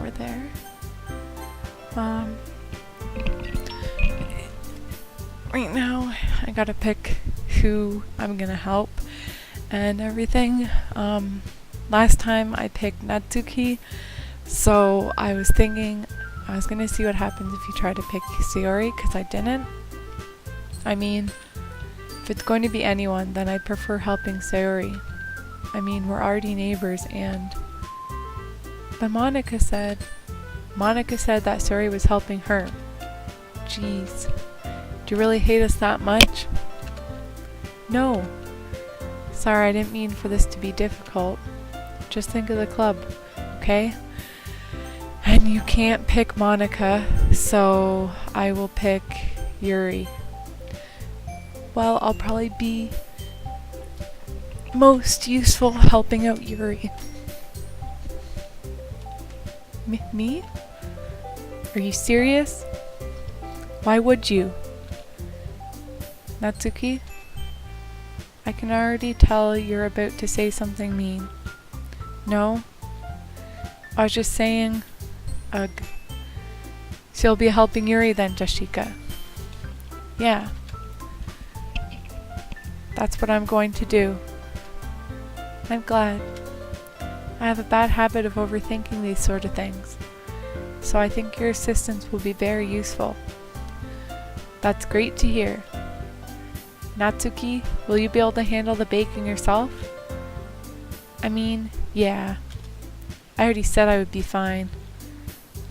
over there. Right now, I gotta pick who I'm gonna help and everything. Last time I picked Natsuki, so I was thinking I was gonna see what happens if you try to pick Sayori, because I didn't. I mean, if it's going to be anyone, then I'd prefer helping Sayori. I mean, we're already neighbors, but Monica said that Sayori was helping her. Jeez. Do you really hate us that much? No. Sorry, I didn't mean for this to be difficult. Just think of the club, okay? And you can't pick Monica, so I will pick Yuri. Well, I'll probably be most useful helping out Yuri. Me? Are you serious? Why would you? Natsuki? I can already tell you're about to say something mean. No? I was just saying, ugh. So you'll be helping Yuri then, Jashika? Yeah. That's what I'm going to do. I'm glad. I have a bad habit of overthinking these sort of things, so I think your assistance will be very useful. That's great to hear. Natsuki, will you be able to handle the baking yourself? I mean, yeah. I already said I would be fine.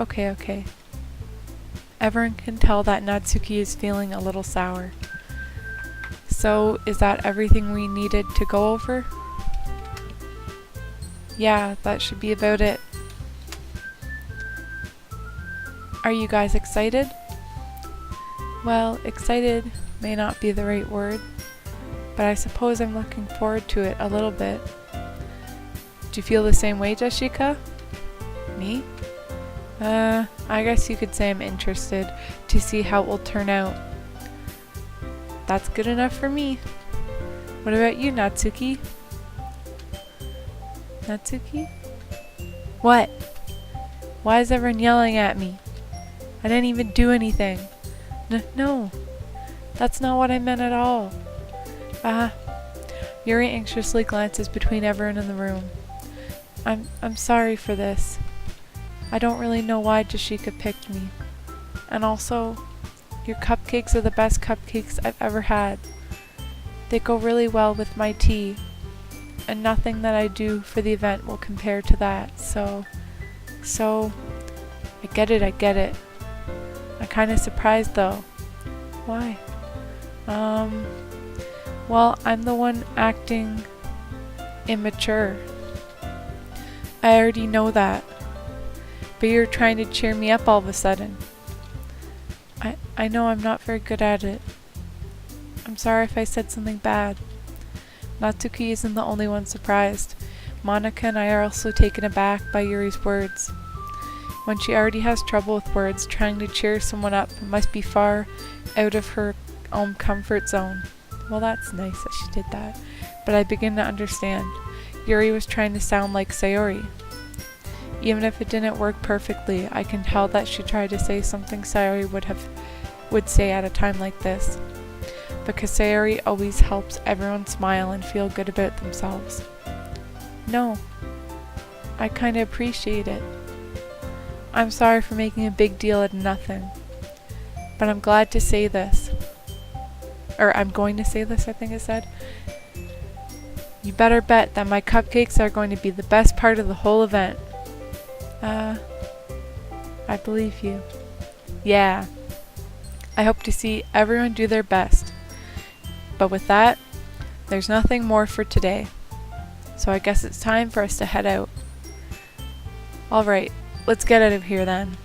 Okay. Everyone can tell that Natsuki is feeling a little sour. So, is that everything we needed to go over? Yeah, that should be about it. Are you guys excited? Well, excited may not be the right word, but I suppose I'm looking forward to it a little bit. Do you feel the same way, Jashika? Me? I guess you could say I'm interested to see how it will turn out. That's good enough for me. What about you, Natsuki? Natsuki? What? Why is everyone yelling at me? I didn't even do anything. No. That's not what I meant at all. Yuri anxiously glances between everyone in the room. I'm sorry for this. I don't really know why Jashika picked me. And also, your cupcakes are the best cupcakes I've ever had. They go really well with my tea, and nothing that I do for the event will compare to that, so, I get it. I'm kinda surprised though. Why? Well, I'm the one acting immature. I already know that. But you're trying to cheer me up all of a sudden. I know I'm not very good at it. I'm sorry if I said something bad. Natsuki isn't the only one surprised. Monica and I are also taken aback by Yuri's words. When she already has trouble with words, trying to cheer someone up must be far out of her own comfort zone. Well, that's nice that she did that, but I begin to understand. Yuri was trying to sound like Sayori. Even if it didn't work perfectly, I can tell that she tried to say something Sayori would say at a time like this. Because Sayori always helps everyone smile and feel good about themselves. No, I kinda appreciate it. I'm sorry for making a big deal out of nothing, but I'm glad to say this. Or I'm going to say this, I think it said. You better bet that my cupcakes are going to be the best part of the whole event. I believe you. Yeah. I hope to see everyone do their best. But with that, there's nothing more for today. So I guess it's time for us to head out. Alright, let's get out of here then.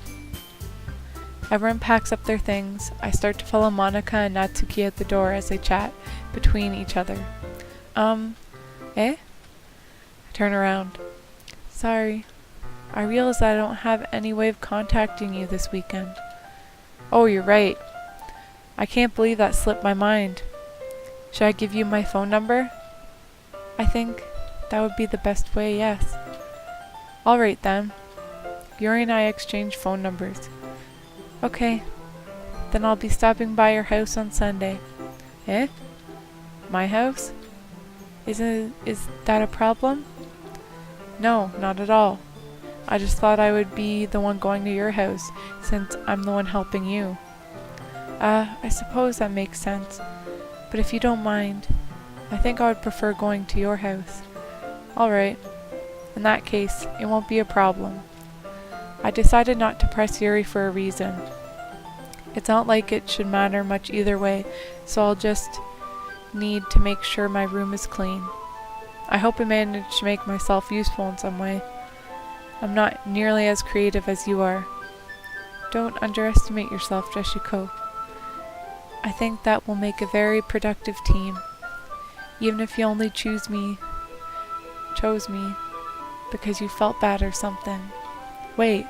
Everyone packs up their things. I start to follow Monica and Natsuki at the door as they chat between each other. I turn around. Sorry. I realize that I don't have any way of contacting you this weekend. Oh, you're right. I can't believe that slipped my mind. Should I give you my phone number? I think that would be the best way, yes. Alright then. Yuri and I exchanged phone numbers. Okay, then I'll be stopping by your house on Sunday. Eh? My house? Is that a problem? No, not at all. I just thought I would be the one going to your house, since I'm the one helping you. I suppose that makes sense. But if you don't mind, I think I would prefer going to your house. Alright. In that case, it won't be a problem. I decided not to press Yuri for a reason. It's not like it should matter much either way, so I'll just need to make sure my room is clean. I hope I manage to make myself useful in some way. I'm not nearly as creative as you are. Don't underestimate yourself, Jeshiko. I think that will make a very productive team. Even if you only chose me because you felt bad or something. Wait,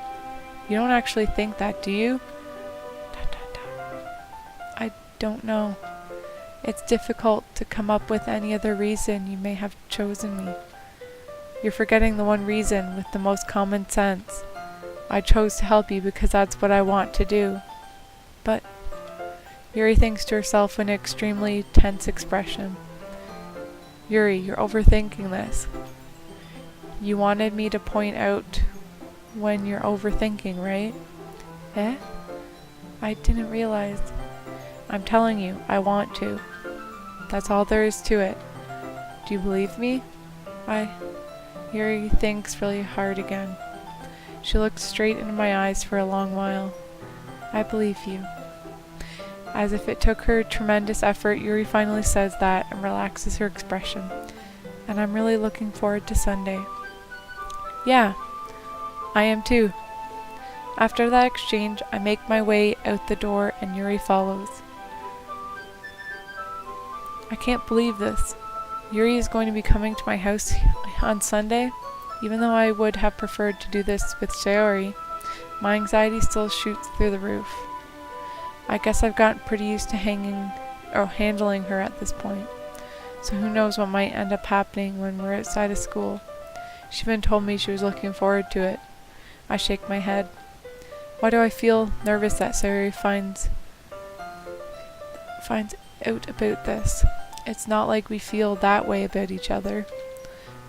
you don't actually think that, do you? I don't know. It's difficult to come up with any other reason you may have chosen me. You're forgetting the one reason with the most common sense. I chose to help you because that's what I want to do. But Yuri thinks to herself with an extremely tense expression. Yuri, you're overthinking this. You wanted me to point out when you're overthinking, right? Eh? I didn't realize. I'm telling you, I want to. That's all there is to it. Do you believe me? Yuri thinks really hard again. She looks straight into my eyes for a long while. I believe you. As if it took her tremendous effort, Yuri finally says that and relaxes her expression. And I'm really looking forward to Sunday. Yeah, I am too. After that exchange, I make my way out the door and Yuri follows. I can't believe this. Yuri is going to be coming to my house on Sunday. Even though I would have preferred to do this with Sayori, my anxiety still shoots through the roof. I guess I've gotten pretty used to handling her at this point. So who knows what might end up happening when we're outside of school. She even told me she was looking forward to it. I shake my head. Why do I feel nervous that Sayori finds out about this? It's not like we feel that way about each other.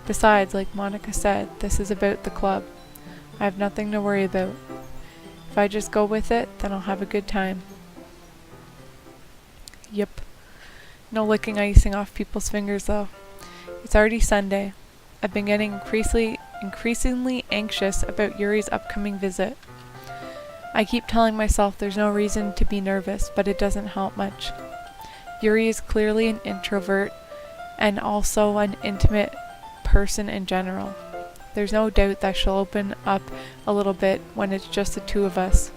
Besides, like Monica said, this is about the club. I have nothing to worry about. If I just go with it, then I'll have a good time. Yep. No licking icing off people's fingers though. It's already Sunday. I've been getting increasingly anxious about Yuri's upcoming visit. I keep telling myself there's no reason to be nervous, but it doesn't help much. Yuri is clearly an introvert and also an intimate person in general. There's no doubt that she'll open up a little bit when it's just the two of us.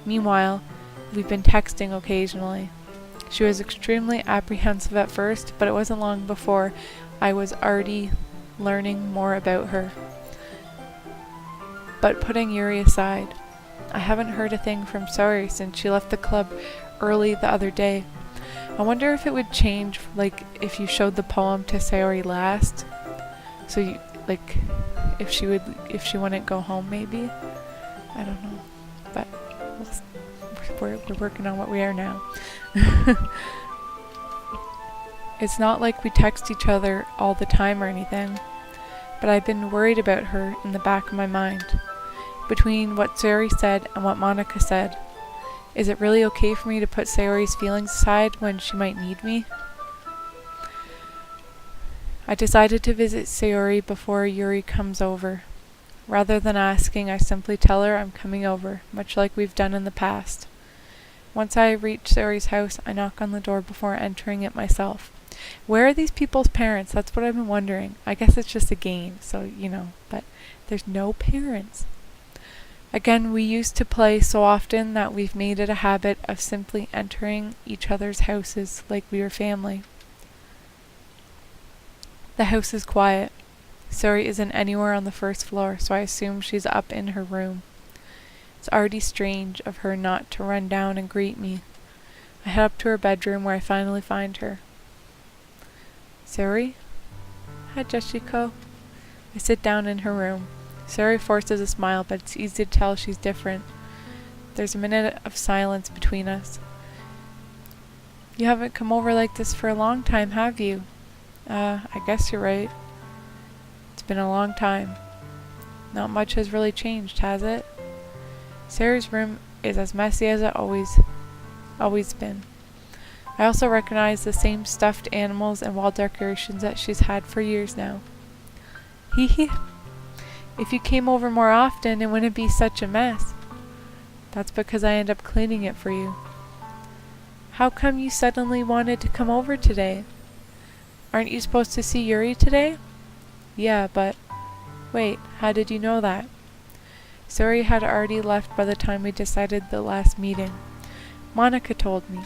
Meanwhile, we've been texting occasionally. She was extremely apprehensive at first, but it wasn't long before I was already learning more about her. But putting Yuri aside, I haven't heard a thing from Sayori since she left the club early the other day. I wonder if it would change, like, if you showed the poem to Sayori last. So you, like, if she wouldn't go home maybe? I don't know. But we're working on what we are now. It's not like we text each other all the time or anything, but I've been worried about her in the back of my mind. Between what Sayori said and what Monica said, is it really okay for me to put Sayori's feelings aside when she might need me? I decided to visit Sayori before Yuri comes over. Rather than asking, I simply tell her I'm coming over, much like we've done in the past. Once I reach Sayori's house, I knock on the door before entering it myself. Where are these people's parents? That's what I've been wondering. I guess it's just a game, so, but there's no parents. Again, we used to play so often that we've made it a habit of simply entering each other's houses like we were family. The house is quiet. Sayori isn't anywhere on the first floor, so I assume she's up in her room. It's already strange of her not to run down and greet me. I head up to her bedroom where I finally find her. Sayori? Hi, Jeshiko. I sit down in her room. Sayori forces a smile, but it's easy to tell she's different. There's a minute of silence between us. You haven't come over like this for a long time, have you? I guess you're right. It's been a long time. Not much has really changed, has it? Sayori's room is as messy as it always been. I also recognize the same stuffed animals and wall decorations that she's had for years now. Hee hee. If you came over more often, it wouldn't be such a mess. That's because I end up cleaning it for you. How come you suddenly wanted to come over today? Aren't you supposed to see Yuri today? Yeah, but... Wait, how did you know that? Sayori had already left by the time we decided the last meeting. Monica told me.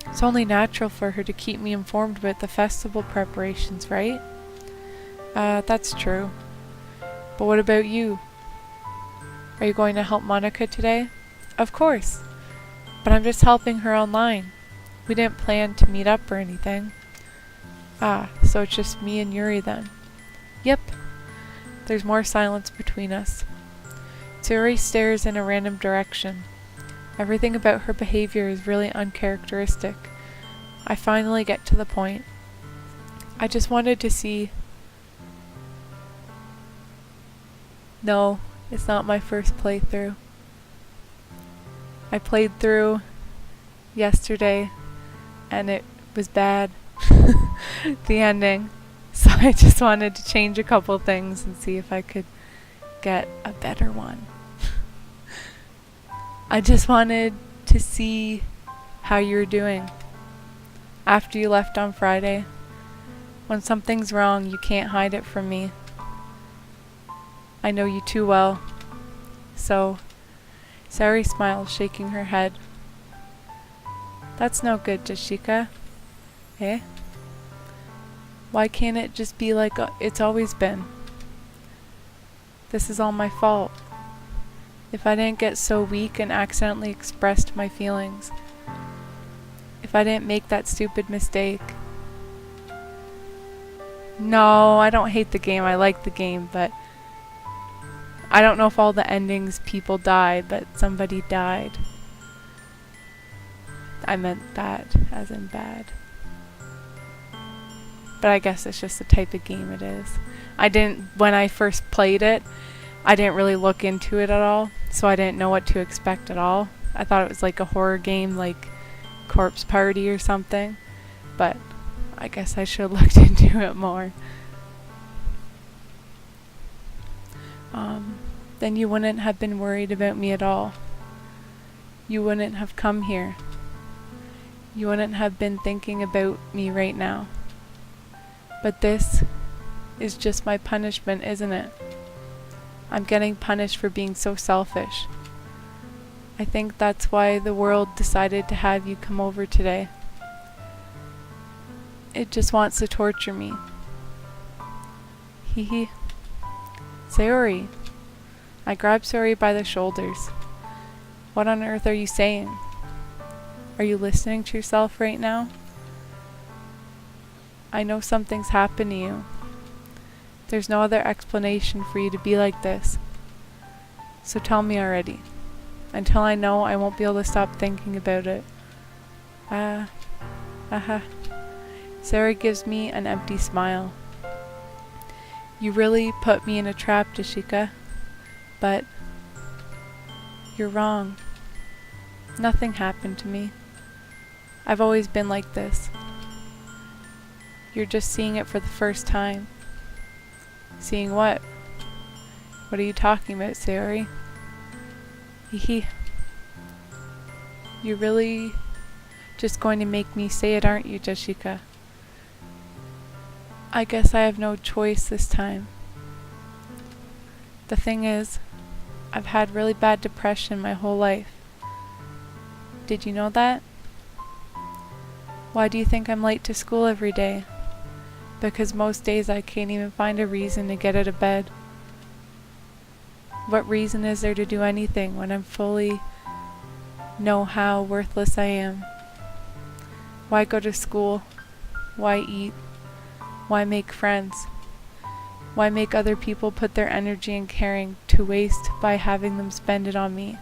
It's only natural for her to keep me informed about the festival preparations, right? That's true. But what about you? Are you going to help Monica today? Of course. But I'm just helping her online. We didn't plan to meet up or anything. Ah, so it's just me and Yuri then. Yep. There's more silence between us. Sayori stares in a random direction. Everything about her behavior is really uncharacteristic. I finally get to the point. I just wanted to see... No, it's not my first playthrough. I played through yesterday and it was bad. The ending. So I just wanted to change a couple things and see if I could get a better one. I just wanted to see how you were doing after you left on Friday. When something's wrong, you can't hide it from me. I know you too well. So, Sayori smiles, shaking her head. That's no good, Jashika. Eh? Why can't it just be like it's always been? This is all my fault. If I didn't get so weak and accidentally expressed my feelings. If I didn't make that stupid mistake. No, I don't hate the game. I like the game, but I don't know if all the endings people died, but somebody died. I meant that, as in bad. But I guess it's just the type of game it is. When I first played it, I didn't really look into it at all, so I didn't know what to expect at all. I thought it was like a horror game, like Corpse Party or something, but I guess I should have looked into it more. Then you wouldn't have been worried about me at all. You wouldn't have come here. You wouldn't have been thinking about me right now. But this is just my punishment, isn't it? I'm getting punished for being so selfish. I think that's why the world decided to have you come over today. It just wants to torture me. Hee hee. Sayori. I grab Sayori by the shoulders. What on earth are you saying? Are you listening to yourself right now? I know something's happened to you. There's no other explanation for you to be like this. So tell me already. Until I know, I won't be able to stop thinking about it. Sayori gives me an empty smile. You really put me in a trap, Jashika. But you're wrong. Nothing happened to me. I've always been like this. You're just seeing it for the first time. Seeing what? What are you talking about, Sayori? Hee. You're really just going to make me say it, aren't you, Jashika? I guess I have no choice this time. The thing is, I've had really bad depression my whole life. Did you know that? Why do you think I'm late to school every day? Because most days I can't even find a reason to get out of bed. What reason is there to do anything when I fully know how worthless I am? Why go to school? Why eat? Why make friends? Why make other people put their energy and caring to waste by having them spend it on me?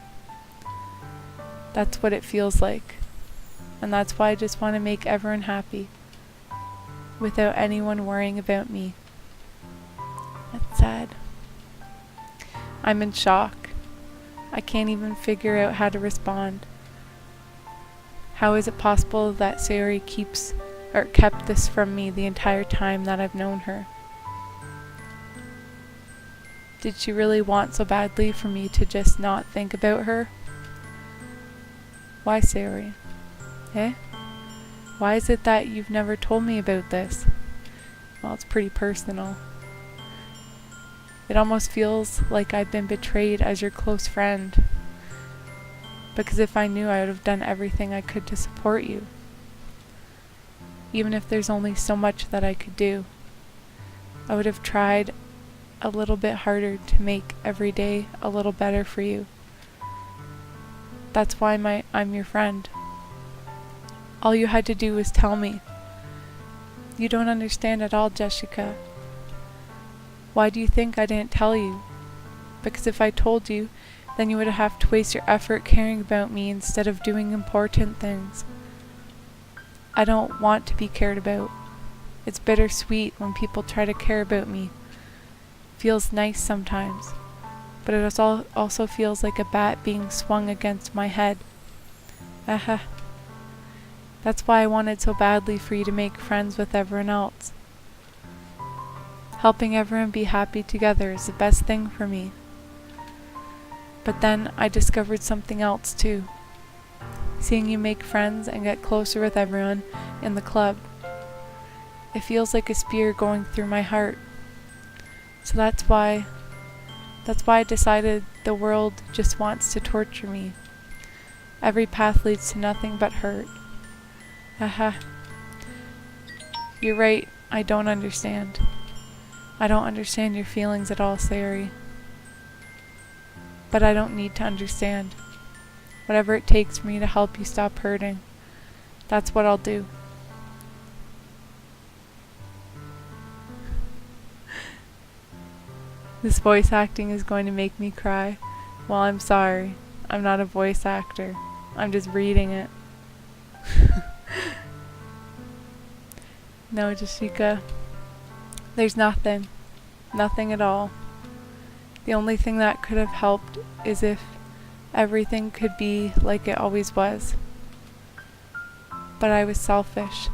That's what it feels like. And that's why I just want to make everyone happy, without anyone worrying about me. That's sad. I'm in shock. I can't even figure out how to respond. How is it possible that Sayori kept this from me the entire time that I've known her? Did she really want so badly for me to just not think about her? Why, Sayori? Eh? Why is it that you've never told me about this? Well, it's pretty personal. It almost feels like I've been betrayed as your close friend. Because if I knew, I would have done everything I could to support you. Even if there's only so much that I could do. I would have tried a little bit harder to make every day a little better for you. That's why I'm your friend. All you had to do was tell me. You don't understand at all, Jessica. Why do you think I didn't tell you? Because if I told you, then you would have to waste your effort caring about me instead of doing important things. I don't want to be cared about. It's bittersweet when people try to care about me. Feels nice sometimes, but it also feels like a bat being swung against my head. Aha. That's why I wanted so badly for you to make friends with everyone else. Helping everyone be happy together is the best thing for me. But then I discovered something else too. Seeing you make friends and get closer with everyone in the club. It feels like a spear going through my heart. So that's why I decided the world just wants to torture me. Every path leads to nothing but hurt. Haha. You're right, I don't understand. I don't understand your feelings at all, Sayori. But I don't need to understand. Whatever it takes for me to help you stop hurting, that's what I'll do. This voice acting is going to make me cry. Well, I'm sorry. I'm not a voice actor. I'm just reading it. No, Jessica. There's nothing. Nothing at all. The only thing that could have helped is if everything could be like it always was. But I was selfish.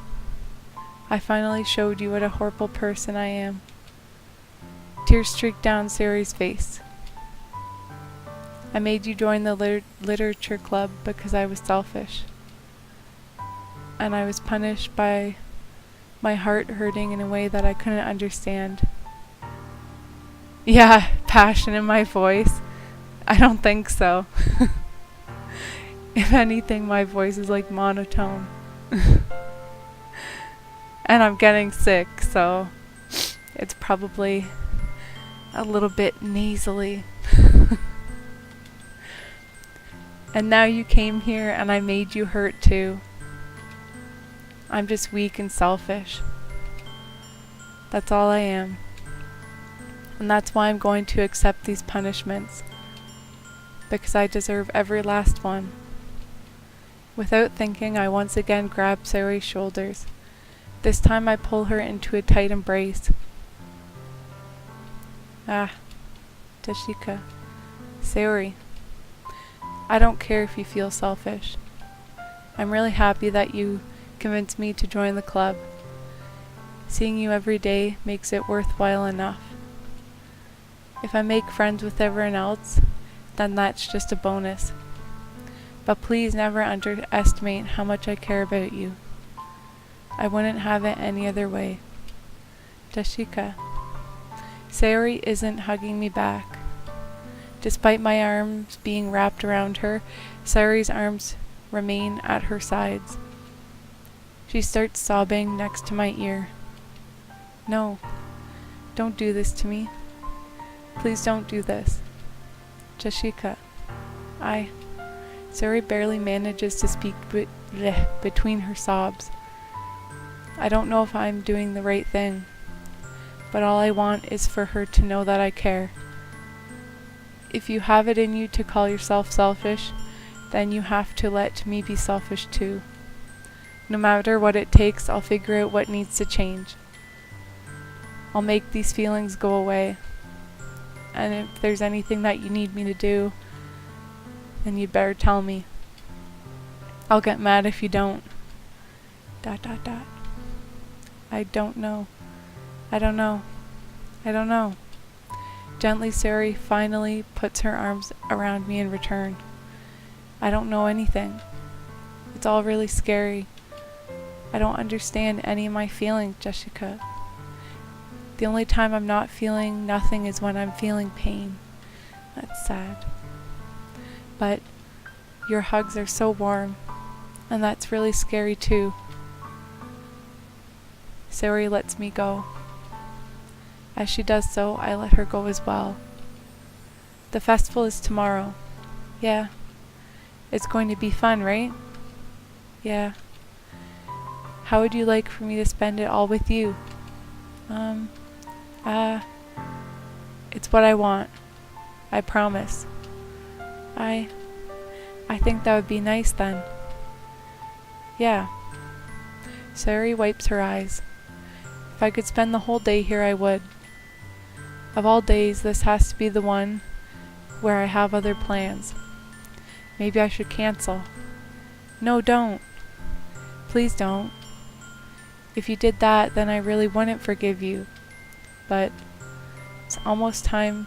I finally showed you what a horrible person I am. Tears streaked down Sayori's face. I made you join the literature club because I was selfish. And I was punished by my heart hurting in a way that I couldn't understand. Yeah, passion in my voice. I don't think so. If anything, my voice is like monotone. And I'm getting sick, so it's probably a little bit nasally. And now you came here and I made you hurt too. I'm just weak and selfish. That's all I am. And that's why I'm going to accept these punishments. Because I deserve every last one. Without thinking, I once again grab Sayori's shoulders. This time I pull her into a tight embrace. Ah, Tashika. Sayori. I don't care if you feel selfish. I'm really happy that you convinced me to join the club. Seeing you every day makes it worthwhile enough. If I make friends with everyone else, then that's just a bonus. But please never underestimate how much I care about you. I wouldn't have it any other way. Tashika. Sayori isn't hugging me back. Despite my arms being wrapped around her, Sayori's arms remain at her sides. She starts sobbing next to my ear. No, don't do this to me. Please don't do this. Jessica, Sayori barely manages to speak between her sobs. I don't know if I'm doing the right thing. but all I want is for her to know that I care. If you have it in you to call yourself selfish, then you have to let me be selfish too. No matter what it takes, I'll figure out what needs to change. I'll make these feelings go away. And if there's anything that you need me to do, then you'd better tell me. I'll get mad if you don't. ... I don't know. I don't know. I don't know. Gently, Sari finally puts her arms around me in return. I don't know anything. It's all really scary. I don't understand any of my feelings, Jessica. The only time I'm not feeling nothing is when I'm feeling pain. That's sad. But your hugs are so warm, and that's really scary too. Sari lets me go. As she does so, I let her go as well. The festival is tomorrow. Yeah. It's going to be fun, right? Yeah. How would you like for me to spend it all with you? It's what I want. I promise. I think that would be nice then. Yeah. Sari wipes her eyes. If I could spend the whole day here, I would. Of all days, this has to be the one where I have other plans. Maybe I should cancel. No, don't. Please don't. If you did that, then I really wouldn't forgive you. But it's almost time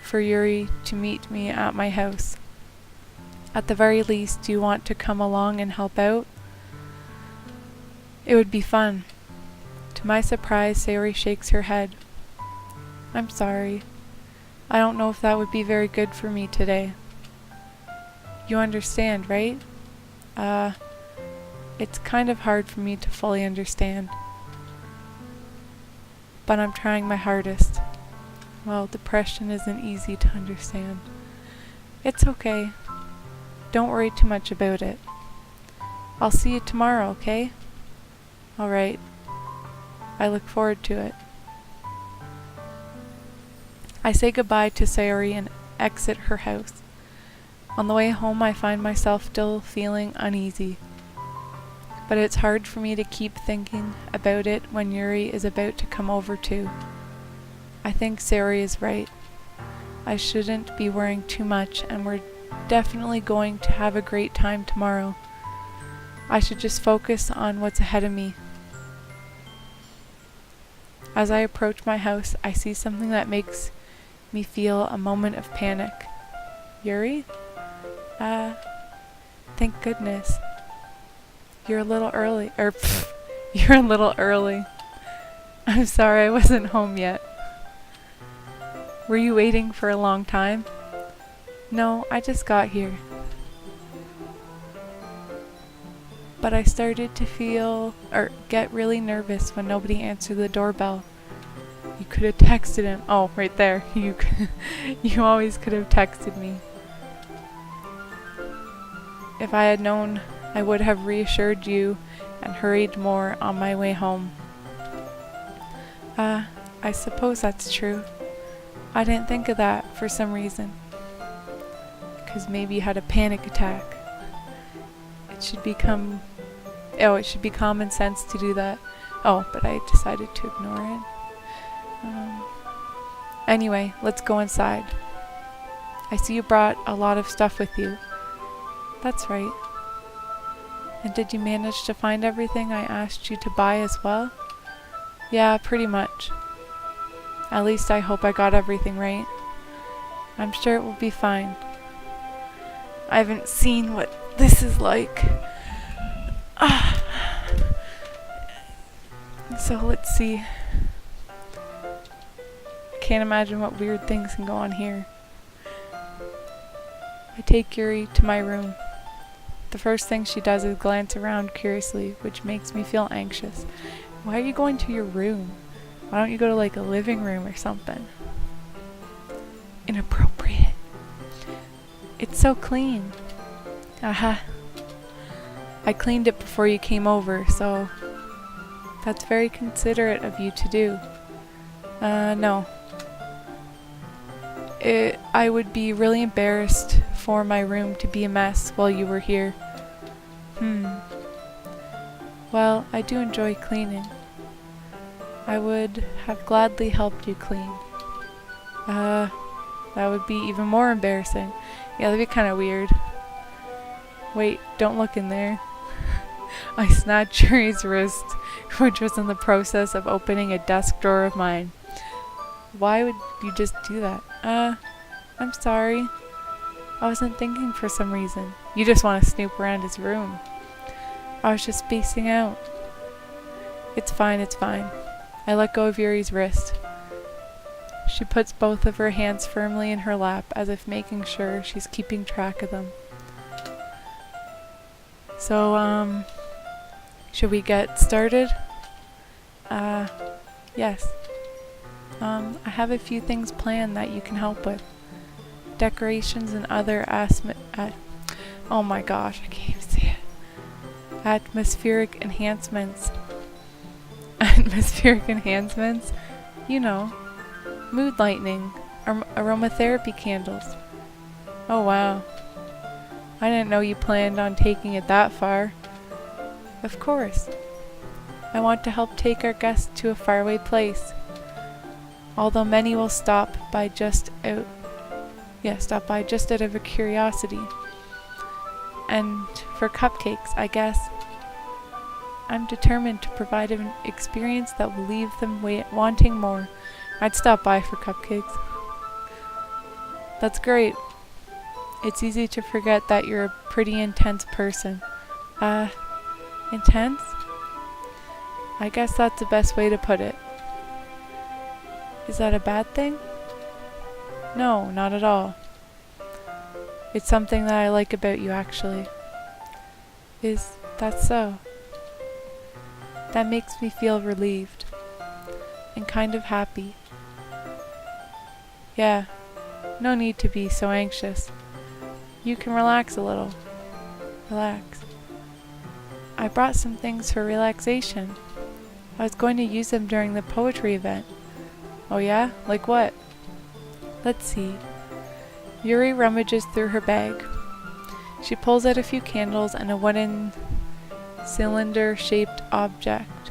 for Yuri to meet me at my house. At the very least, do you want to come along and help out? It would be fun. To my surprise, Sari shakes her head. I'm sorry. I don't know if that would be very good for me today. You understand, right? It's kind of hard for me to fully understand. But I'm trying my hardest. Well, depression isn't easy to understand. It's okay. Don't worry too much about it. I'll see you tomorrow, okay? Alright. I look forward to it. I say goodbye to Sayori and exit her house. On the way home, I find myself still feeling uneasy. But it's hard for me to keep thinking about it when Yuri is about to come over too. I think Sayori is right. I shouldn't be worrying too much, and we're definitely going to have a great time tomorrow. I should just focus on what's ahead of me. As I approach my house, I see something that makes me feel a moment of panic. Yuri? Thank goodness. You're a little early. You're a little early. I'm sorry I wasn't home yet. Were you waiting for a long time? No, I just got here. But I started to get really nervous when nobody answered the doorbell. You could have texted him. Oh, right there. You always could have texted me. If I had known, I would have reassured you and hurried more on my way home. I suppose that's true. I didn't think of that for some reason. 'Cause maybe you had a panic attack. It should be common sense to do that. Oh, but I decided to ignore it. Anyway, let's go inside. I see you brought a lot of stuff with you. That's right. And did you manage to find everything I asked you to buy as well? Yeah, pretty much. At least I hope I got everything right. I'm sure it will be fine. I haven't seen what this is like. So let's see. I can't imagine what weird things can go on here. I take Yuri to my room. The first thing she does is glance around curiously, which makes me feel anxious. Why are you going to your room? Why don't you go to like a living room or something? Inappropriate. It's so clean. Aha. I cleaned it before you came over, so that's very considerate of you to do. No. I would be really embarrassed for my room to be a mess while you were here. Well, I do enjoy cleaning. I would have gladly helped you clean. That would be even more embarrassing. Yeah, that'd be kind of weird. Wait, don't look in there. I snatched Yuri's wrist, which was in the process of opening a desk drawer of mine. Why would you just do that? I'm sorry. I wasn't thinking for some reason. You just want to snoop around his room. I was just spacing out. It's fine, it's fine. I let go of Yuri's wrist. She puts both of her hands firmly in her lap as if making sure she's keeping track of them. So, should we get started? Yes. I have a few things planned that you can help with. Decorations and other oh my gosh, I can't even say it. Atmospheric enhancements. Atmospheric enhancements? You know. Mood lightening. Aromatherapy candles. Oh wow. I didn't know you planned on taking it that far. Of course. I want to help take our guests to a faraway place. Although many will stop by just out of a curiosity. And for cupcakes, I guess. I'm determined to provide an experience that will leave them wanting more. I'd stop by for cupcakes. That's great. It's easy to forget that you're a pretty intense person. Intense? I guess that's the best way to put it. Is that a bad thing? No, not at all. It's something that I like about you, actually. Is that so? That makes me feel relieved. And kind of happy. Yeah, no need to be so anxious. You can relax a little. Relax. I brought some things for relaxation. I was going to use them during the poetry event. Oh yeah? Like what? Let's see. Yuri rummages through her bag. She pulls out a few candles and a wooden cylinder-shaped object.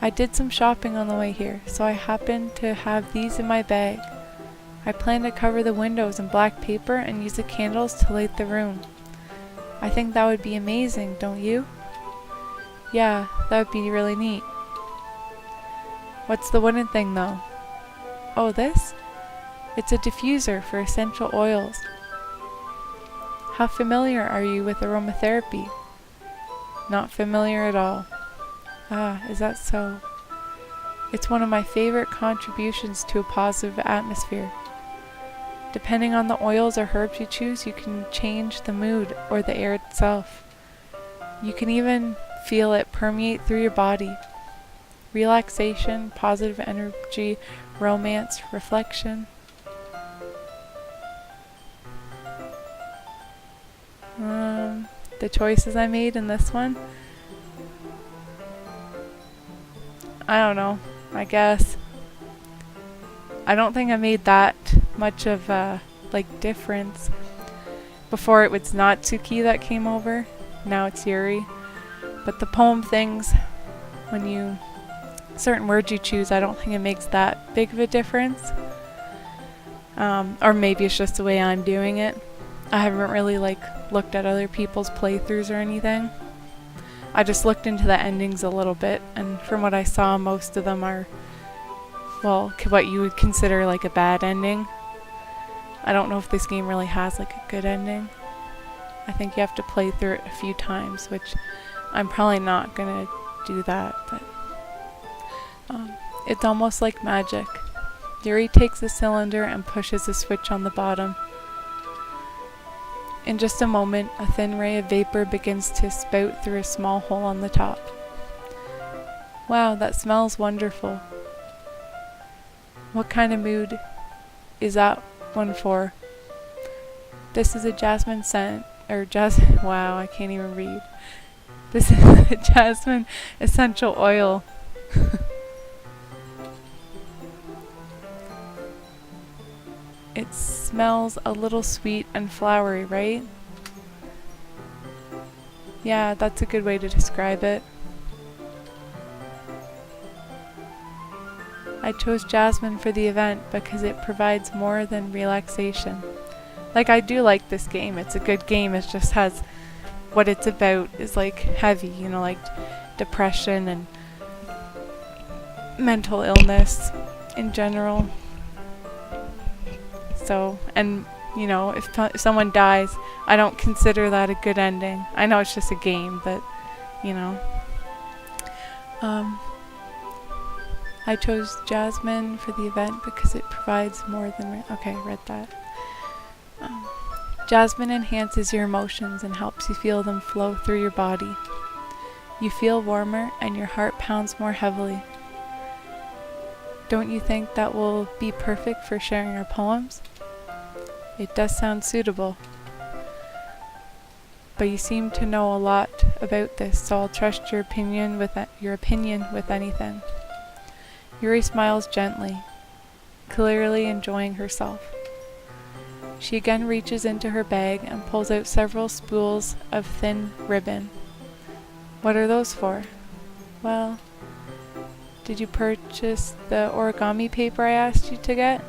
I did some shopping on the way here, so I happened to have these in my bag. I plan to cover the windows in black paper and use the candles to light the room. I think that would be amazing, don't you? Yeah, that would be really neat. What's the wooden thing though? Oh, this? It's a diffuser for essential oils. How familiar are you with aromatherapy? Not familiar at all. Ah, is that so? It's one of my favorite contributions to a positive atmosphere. Depending on the oils or herbs you choose, you can change the mood or the air itself. You can even feel it permeate through your body. Relaxation, positive energy, romance, reflection. The choices I made in this one? I don't know, I guess. I don't think I made that much of a, difference. Before it was not Tsuki that came over, now it's Yuri. But the poem things, certain words you choose, I don't think it makes that big of a difference. Or maybe it's just the way I'm doing it. I haven't really looked at other people's playthroughs or anything. I just looked into the endings a little bit, and from what I saw, most of them are, what you would consider a bad ending. I don't know if this game really has a good ending. I think you have to play through it a few times, which I'm probably not gonna do that, but it's almost like magic. Yuri takes the cylinder and pushes a switch on the bottom. In just a moment, a thin ray of vapor begins to spout through a small hole on the top. Wow, that smells wonderful. What kind of mood is that one for? This is a jasmine scent, wow, I can't even read. This is a jasmine essential oil. It smells a little sweet and flowery, right? Yeah, that's a good way to describe it. I chose jasmine for the event because it provides more than relaxation. Like, I do like this game. It's a good game. It just has what it's about is like heavy, you know, like depression and mental illness in general. So, and you know, if someone dies, I don't consider that a good ending. I know it's just a game, but you know. I chose jasmine for the event because it provides more than okay, I read that. Jasmine enhances your emotions and helps you feel them flow through your body. You feel warmer and your heart pounds more heavily. Don't you think that will be perfect for sharing our poems? It does sound suitable. But you seem to know a lot about this, so I'll trust your opinion with anything. Yuri smiles gently, clearly enjoying herself. She again reaches into her bag and pulls out several spools of thin ribbon. What are those for? Well, did you purchase the origami paper I asked you to get?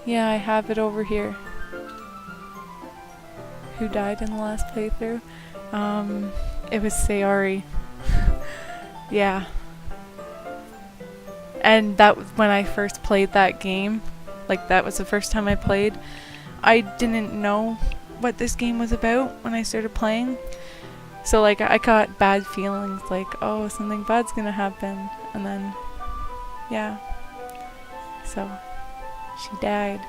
Yeah, I have it over here. Who died in the last playthrough? It was Sayori. Yeah. And that was when I first played that game. Like, that was the first time I played. I didn't know what this game was about when I started playing. So, like, I got bad feelings, like, oh, something bad's gonna happen. And then, yeah. So, she died.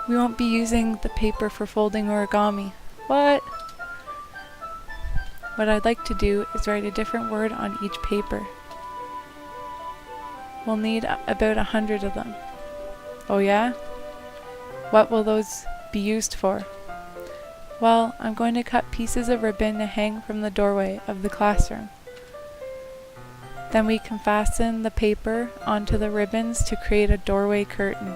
We won't be using the paper for folding origami. What? What I'd like to do is write a different word on each paper. We'll need about 100 of them. Oh yeah? What will those be used for? Well, I'm going to cut pieces of ribbon to hang from the doorway of the classroom. Then we can fasten the paper onto the ribbons to create a doorway curtain.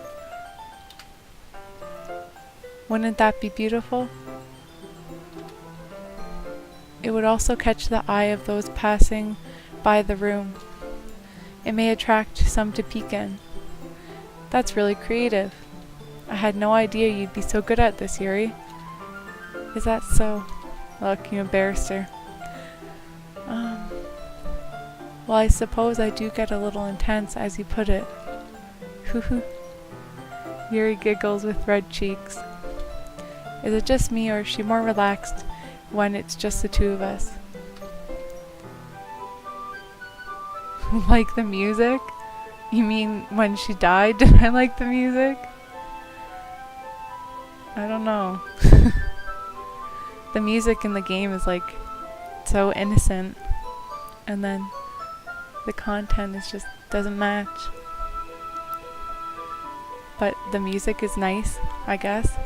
Wouldn't that be beautiful? It would also catch the eye of those passing by the room. It may attract some to peek in. That's really creative. I had no idea you'd be so good at this, Yuri. Is that so? Look, you embarrassed her. Well, I suppose I do get a little intense, as you put it. Hoo hoo. Yuri giggles with red cheeks. Is it just me, or is she more relaxed when it's just the two of us? Like the music? You mean when she died, did I like the music? I don't know. The music in the game is like so innocent, and then the content is just doesn't match. But the music is nice, I guess.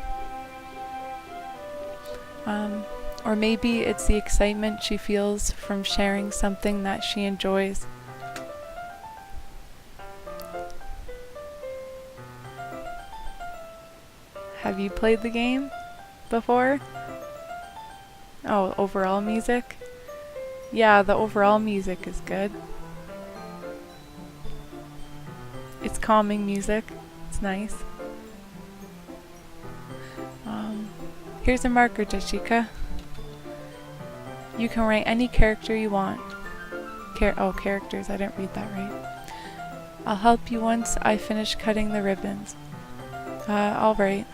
Or maybe it's the excitement she feels from sharing something that she enjoys. Have you played the game before? Oh, overall music? Yeah, the overall music is good. It's calming music. It's nice. Here's a marker, Jessica. You can write any character you want. Characters, I didn't read that right. I'll help you once I finish cutting the ribbons. Alright.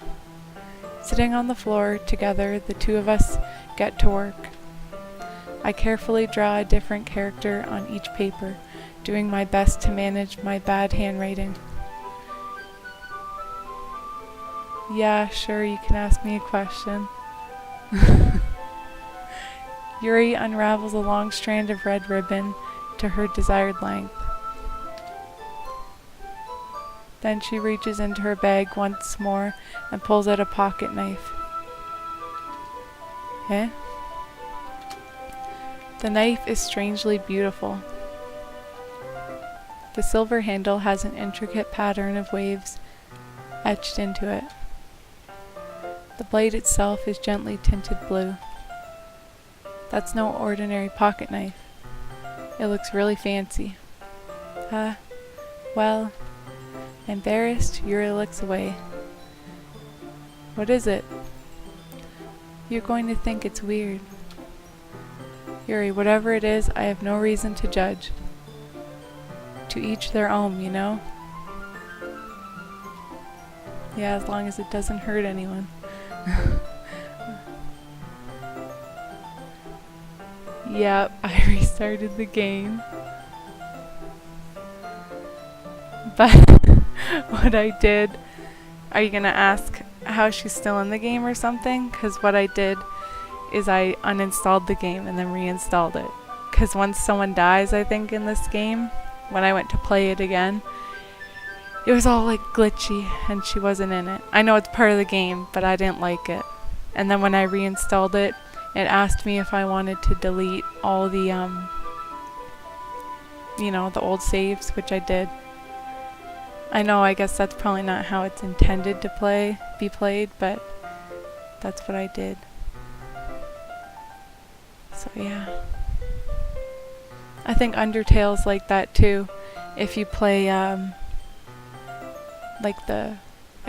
Sitting on the floor together, the two of us get to work. I carefully draw a different character on each paper, doing my best to manage my bad handwriting. Yeah, sure, you can ask me a question. Yuri unravels a long strand of red ribbon to her desired length. Then she reaches into her bag once more and pulls out a pocket knife. Eh? The knife is strangely beautiful. The silver handle has an intricate pattern of waves etched into it. The blade itself is gently tinted blue. That's no ordinary pocket knife. It looks really fancy. Well, embarrassed, Yuri looks away. What is it? You're going to think it's weird. Yuri, whatever it is, I have no reason to judge. To each their own, you know? Yeah, as long as it doesn't hurt anyone. Yep, I restarted the game. But what I did, are you gonna ask how she's still in the game or something? Because what I did is I uninstalled the game and then reinstalled it. Because once someone dies, I think, in this game, when I went to play it again, it was all like glitchy and she wasn't in it. I know it's part of the game, but I didn't like it. And then when I reinstalled it, it asked me if I wanted to delete all the, the old saves, which I did. I know, I guess that's probably not how it's intended to be played, but that's what I did. So yeah. I think Undertale's like that too. If you play, I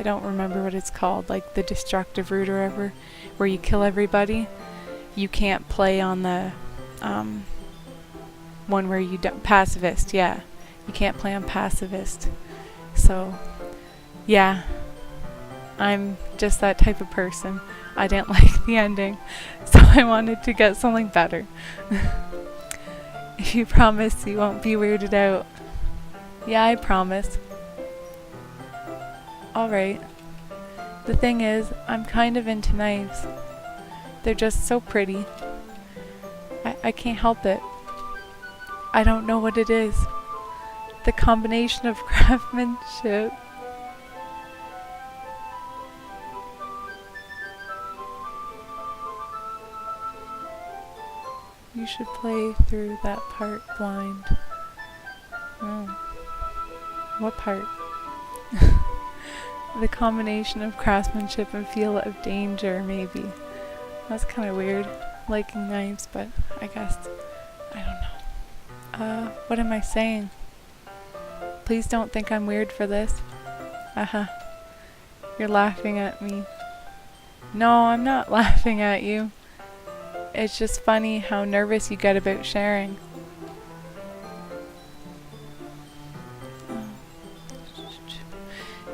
don't remember what it's called, like the destructive route or whatever, where you kill everybody. You can't play on the one where you don't, pacifist, yeah. You can't play on pacifist. So, yeah. I'm just that type of person. I didn't like the ending, so I wanted to get something better. If you promise you won't be weirded out. Yeah, I promise. Alright. The thing is, I'm kind of into knives. They're just so pretty. I can't help it. I don't know what it is. The combination of craftsmanship. You should play through that part blind. Oh. What part? The combination of craftsmanship and feel of danger, maybe. That's kind of weird, liking knives, but I guess, I don't know. What am I saying? Please don't think I'm weird for this. You're laughing at me. No, I'm not laughing at you. It's just funny how nervous you get about sharing.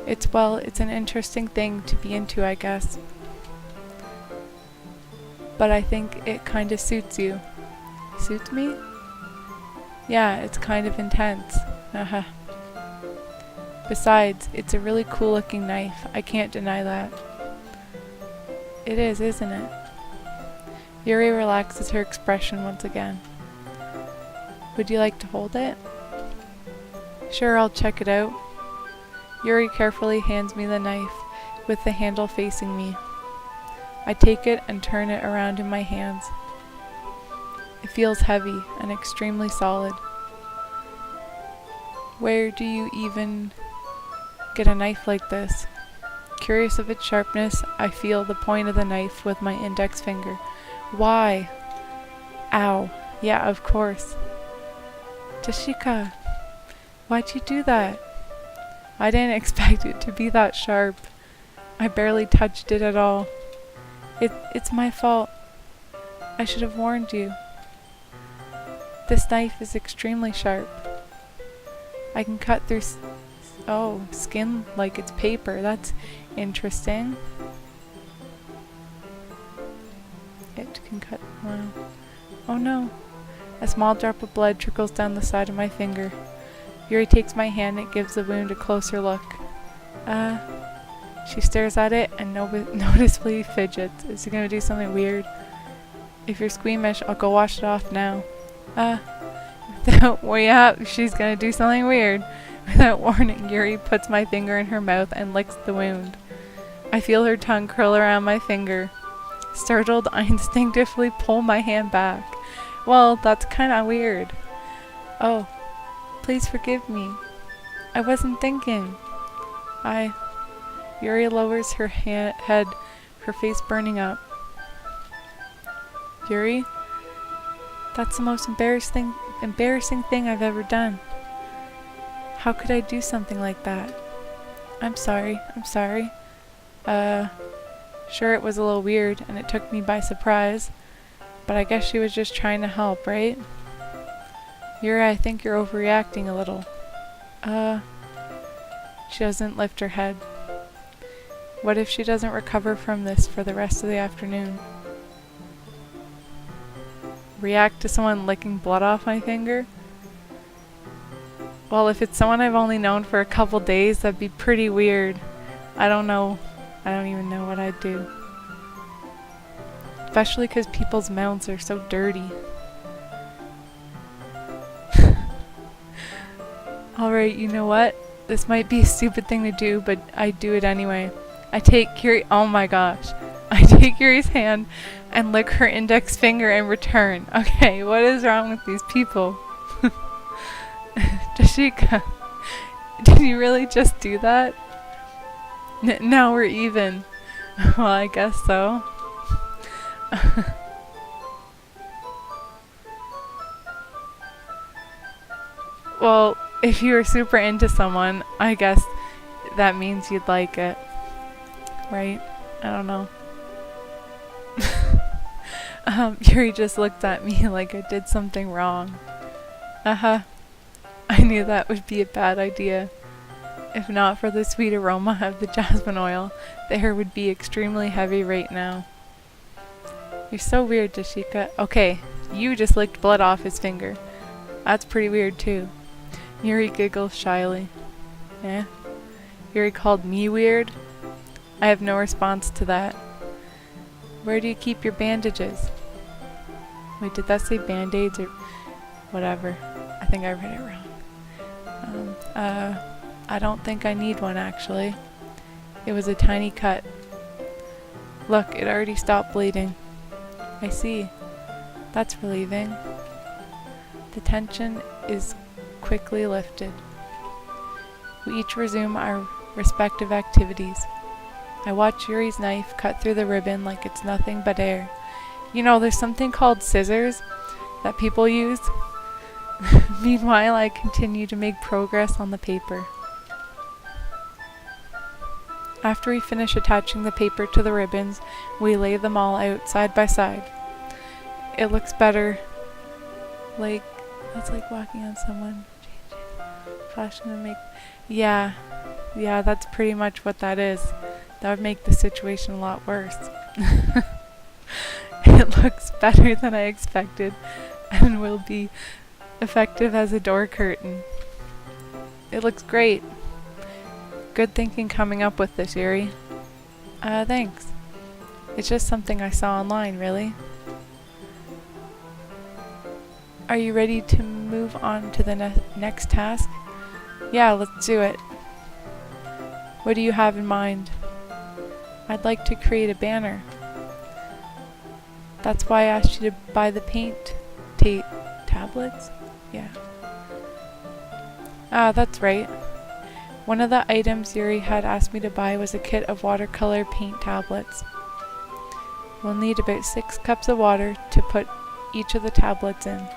It's an interesting thing to be into, I guess. But I think it kind of suits you. Suits me? Yeah, it's kind of intense. Besides, it's a really cool looking knife. I can't deny that. It is, isn't it? Yuri relaxes her expression once again. Would you like to hold it? Sure, I'll check it out. Yuri carefully hands me the knife, with the handle facing me. I take it and turn it around in my hands. It feels heavy and extremely solid. Where do you even get a knife like this? Curious of its sharpness, I feel the point of the knife with my index finger. Why? Ow. Yeah, of course. Tashika, why'd you do that? I didn't expect it to be that sharp. I barely touched it at all. It's my fault. I should have warned you. This knife is extremely sharp. I can cut through skin like it's paper. That's interesting. It can cut. Wow. Oh no. A small drop of blood trickles down the side of my finger. Yuri takes my hand and gives the wound a closer look. She stares at it and noticeably fidgets. Is he gonna do something weird? If you're squeamish, I'll go wash it off now. Well, yeah, she's gonna do something weird. Without warning, Yuri puts my finger in her mouth and licks the wound. I feel her tongue curl around my finger. Startled, I instinctively pull my hand back. Well, that's kinda weird. Oh, please forgive me. I wasn't thinking. Yuri lowers her head, her face burning up. Yuri, that's the most embarrassing thing I've ever done. How could I do something like that? I'm sorry. Sure, it was a little weird and it took me by surprise, but I guess she was just trying to help, right? Yuri, I think you're overreacting a little. She doesn't lift her head. What if she doesn't recover from this for the rest of the afternoon? React to someone licking blood off my finger? Well, if it's someone I've only known for a couple days, that'd be pretty weird. I don't even know what I'd do. Especially because people's mouths are so dirty. Alright, you know what? This might be a stupid thing to do, but I do it anyway. I take Yuri's hand and lick her index finger in return. Okay, what is wrong with these people? Dashika, did you really just do that? Now we're even. Well, I guess so. Well, if you were super into someone, I guess that means you'd like it. Right? I don't know. Yuri just looked at me like I did something wrong. I knew that would be a bad idea. If not for the sweet aroma of the jasmine oil, the hair would be extremely heavy right now. You're so weird, Dashika. Okay, you just licked blood off his finger. That's pretty weird too. Yuri giggles shyly. Yuri called me weird? I have no response to that. Where do you keep your bandages? Wait, did that say band-aids or whatever? I think I read it wrong. I don't think I need one actually. It was a tiny cut. Look, it already stopped bleeding. I see. That's relieving. The tension is quickly lifted. We each resume our respective activities. I watch Yuri's knife cut through the ribbon like it's nothing but air. You know, there's something called scissors that people use. Meanwhile, I continue to make progress on the paper. After we finish attaching the paper to the ribbons, we lay them all out side by side. It looks better. That's like walking on someone. Fashion and make. Yeah, that's pretty much what that is. That would make the situation a lot worse. It looks better than I expected and will be effective as a door curtain. It looks great. Good thinking coming up with this, Yuri. Thanks. It's just something I saw online, really. Are you ready to move on to the next task? Yeah, let's do it. What do you have in mind? I'd like to create a banner. That's why I asked you to buy the paint tablets? Yeah. That's right. One of the items Yuri had asked me to buy was a kit of watercolor paint tablets. We'll need about 6 cups of water to put each of the tablets in.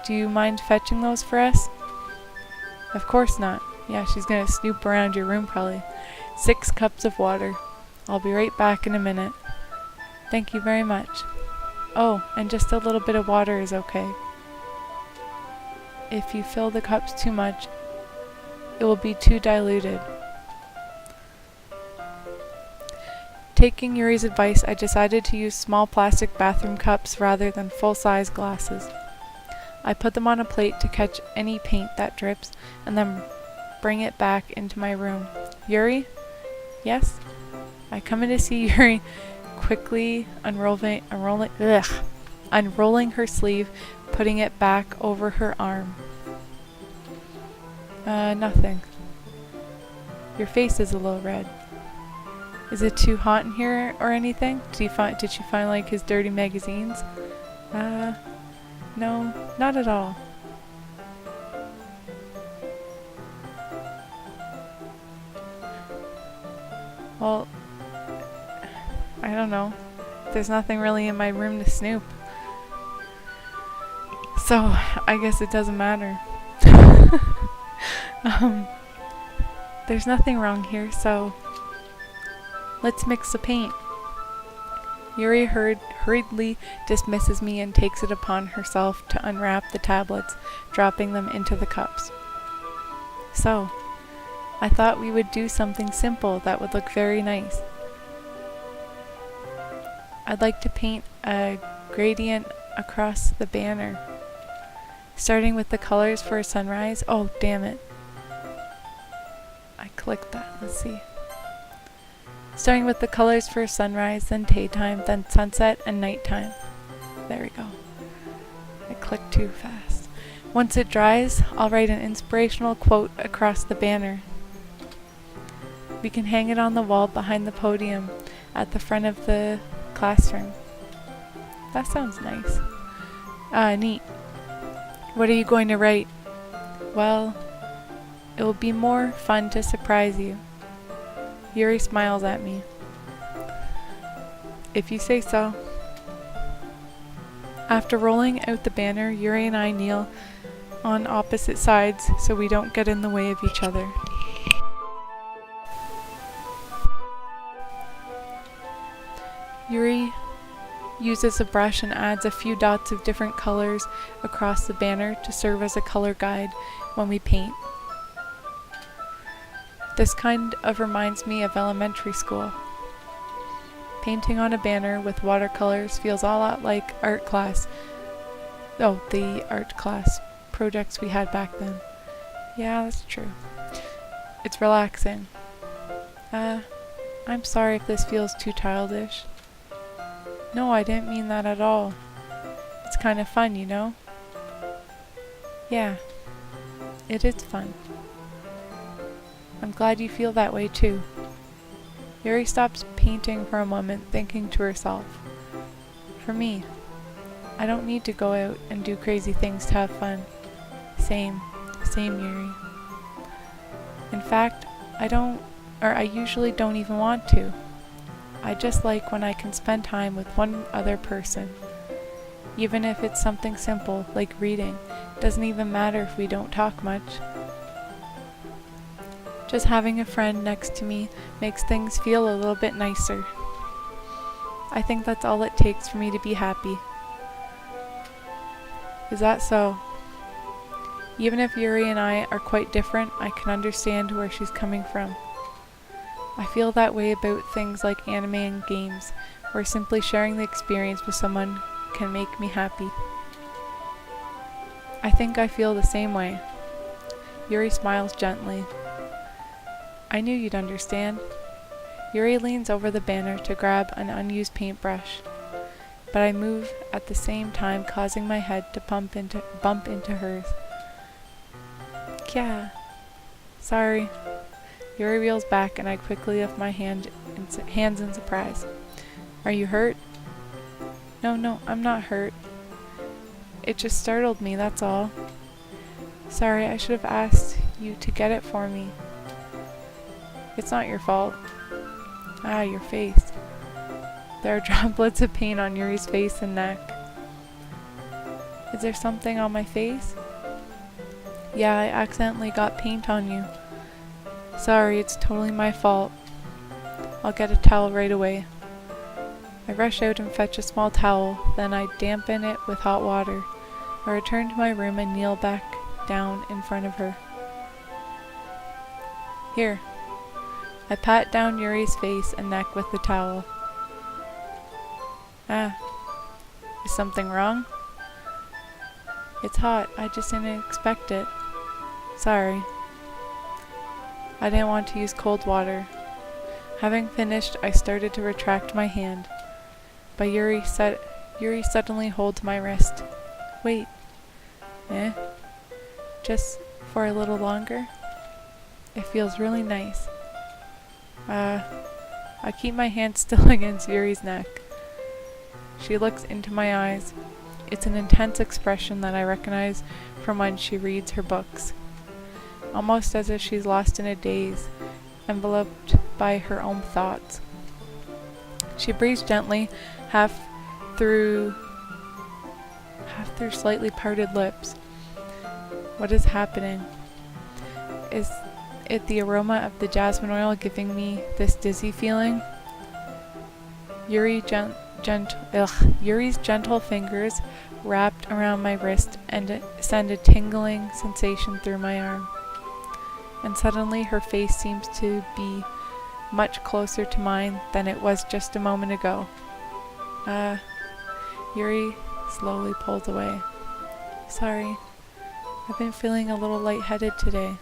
Do you mind fetching those for us? Of course not. Yeah, she's gonna snoop around your room probably. 6 cups of water. I'll be right back in a minute. Thank you very much. Oh, and just a little bit of water is okay. If you fill the cups too much, it will be too diluted. Taking Yuri's advice, I decided to use small plastic bathroom cups rather than full-size glasses. I put them on a plate to catch any paint that drips, and then bring it back into my room. Yuri? Yes? I come in to see Yuri quickly unrolling her sleeve, putting it back over her arm. Nothing. Your face is a little red. Is it too hot in here or anything? Did you find like his dirty magazines? No, not at all. Well, I don't know. There's nothing really in my room to snoop. So, I guess it doesn't matter. There's nothing wrong here, so let's mix the paint. Yuri hurriedly dismisses me and takes it upon herself to unwrap the tablets, dropping them into the cups. So, I thought we would do something simple that would look very nice. I'd like to paint a gradient across the banner, starting with the colors for a sunrise. Oh, damn it. I clicked that. Let's see. Starting with the colors for sunrise, then daytime, then sunset, and nighttime. There we go. I clicked too fast. Once it dries, I'll write an inspirational quote across the banner. We can hang it on the wall behind the podium at the front of the classroom. That sounds nice. Neat. What are you going to write? Well, it will be more fun to surprise you. Yuri smiles at me. If you say so. After rolling out the banner, Yuri and I kneel on opposite sides so we don't get in the way of each other. Yuri uses a brush and adds a few dots of different colors across the banner to serve as a color guide when we paint. This kind of reminds me of elementary school. Painting on a banner with watercolors feels a lot like art class. Oh, the art class projects we had back then. Yeah, that's true. It's relaxing. I'm sorry if this feels too childish. No, I didn't mean that at all. It's kind of fun, you know? Yeah, it is fun. I'm glad you feel that way too. Yuri stops painting for a moment, thinking to herself. For me, I don't need to go out and do crazy things to have fun. Same Yuri. In fact, I usually don't even want to. I just like when I can spend time with one other person. Even if it's something simple, like reading. It doesn't even matter if we don't talk much. Just having a friend next to me makes things feel a little bit nicer. I think that's all it takes for me to be happy. Is that so? Even if Yuri and I are quite different, I can understand where she's coming from. I feel that way about things like anime and games, where simply sharing the experience with someone can make me happy. I think I feel the same way. Yuri smiles gently. I knew you'd understand. Yuri leans over the banner to grab an unused paintbrush, but I move at the same time, causing my head to bump into hers. Kya. Sorry. Yuri reels back and I quickly lift my hands in surprise. Are you hurt? No, I'm not hurt. It just startled me, that's all. Sorry, I should have asked you to get it for me. It's not your fault. Ah, your face. There are droplets of paint on Yuri's face and neck. Is there something on my face? Yeah, I accidentally got paint on you. Sorry, it's totally my fault. I'll get a towel right away. I rush out and fetch a small towel, then I dampen it with hot water. I return to my room and kneel back down in front of her. Here. I pat down Yuri's face and neck with the towel. Ah. Is something wrong? It's hot. I just didn't expect it. Sorry. I didn't want to use cold water. Having finished, I started to retract my hand, but Yuri suddenly holds my wrist. Wait. Just for a little longer? It feels really nice. I keep my hand still against Yuri's neck. She looks into my eyes. It's an intense expression that I recognize from when she reads her books. Almost as if she's lost in a daze, enveloped by her own thoughts. She breathes gently, half through slightly parted lips. What is happening? Is it the aroma of the jasmine oil giving me this dizzy feeling? Yuri's gentle fingers wrapped around my wrist and send a tingling sensation through my arm. And suddenly her face seems to be much closer to mine than it was just a moment ago. Yuri slowly pulls away. Sorry, I've been feeling a little lightheaded today.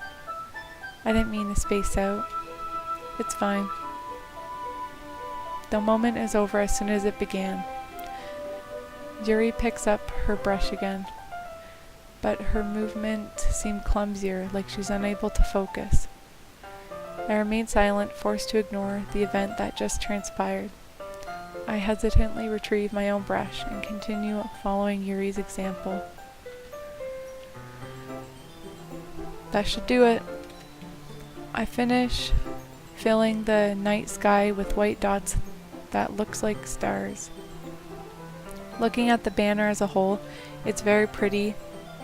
I didn't mean to space out. It's fine. The moment is over as soon as it began. Yuri picks up her brush again, but her movement seemed clumsier, like she's unable to focus. I remain silent, forced to ignore the event that just transpired. I hesitantly retrieve my own brush and continue following Yuri's example. That should do it. I finish filling the night sky with white dots that looks like stars. Looking at the banner as a whole, it's very pretty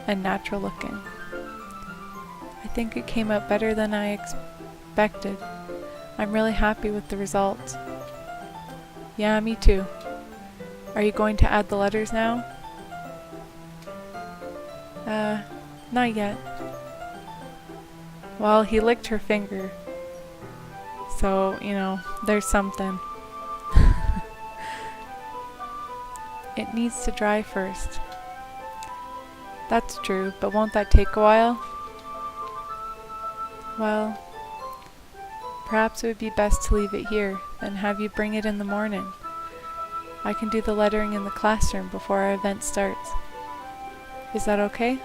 and natural looking. I think it came out better than I expected. I'm really happy with the results. Yeah, me too. Are you going to add the letters now? Not yet. Well, he licked her finger. So, there's something. It needs to dry first. That's true, but won't that take a while? Well, perhaps it would be best to leave it here, then have you bring it in the morning. I can do the lettering in the classroom before our event starts. Is that okay?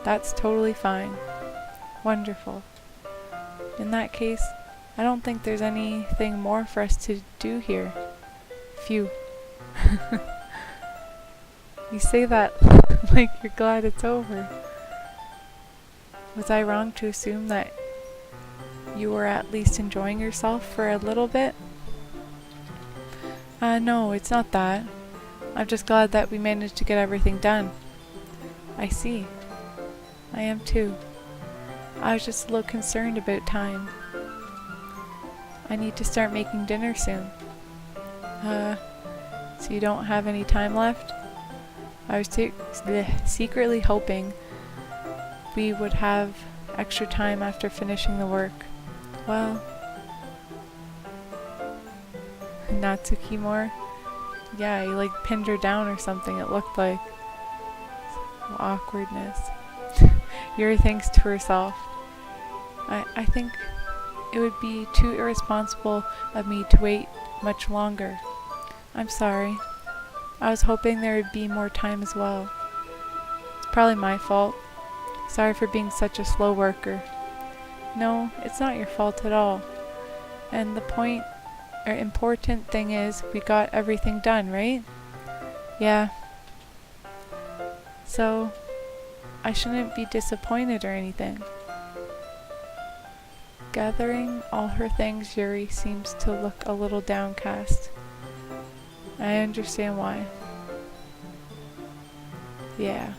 That's totally fine. Wonderful. In that case, I don't think there's anything more for us to do here. Phew. You say that like you're glad it's over. Was I wrong to assume that you were at least enjoying yourself for a little bit? No, it's not that. I'm just glad that we managed to get everything done. I see. I am too. I was just a little concerned about time. I need to start making dinner soon. So you don't have any time left? I was secretly hoping we would have extra time after finishing the work. Well, Natsuki more? Yeah, you pinned her down or something, it looked like. Awkwardness. Yuri thinks to herself. I think it would be too irresponsible of me to wait much longer. I'm sorry. I was hoping there would be more time as well. It's probably my fault. Sorry for being such a slow worker. No, it's not your fault at all. And the important thing is we got everything done, right? Yeah. So, I shouldn't be disappointed or anything. Gathering all her things, Yuri seems to look a little downcast. I understand why. Yeah.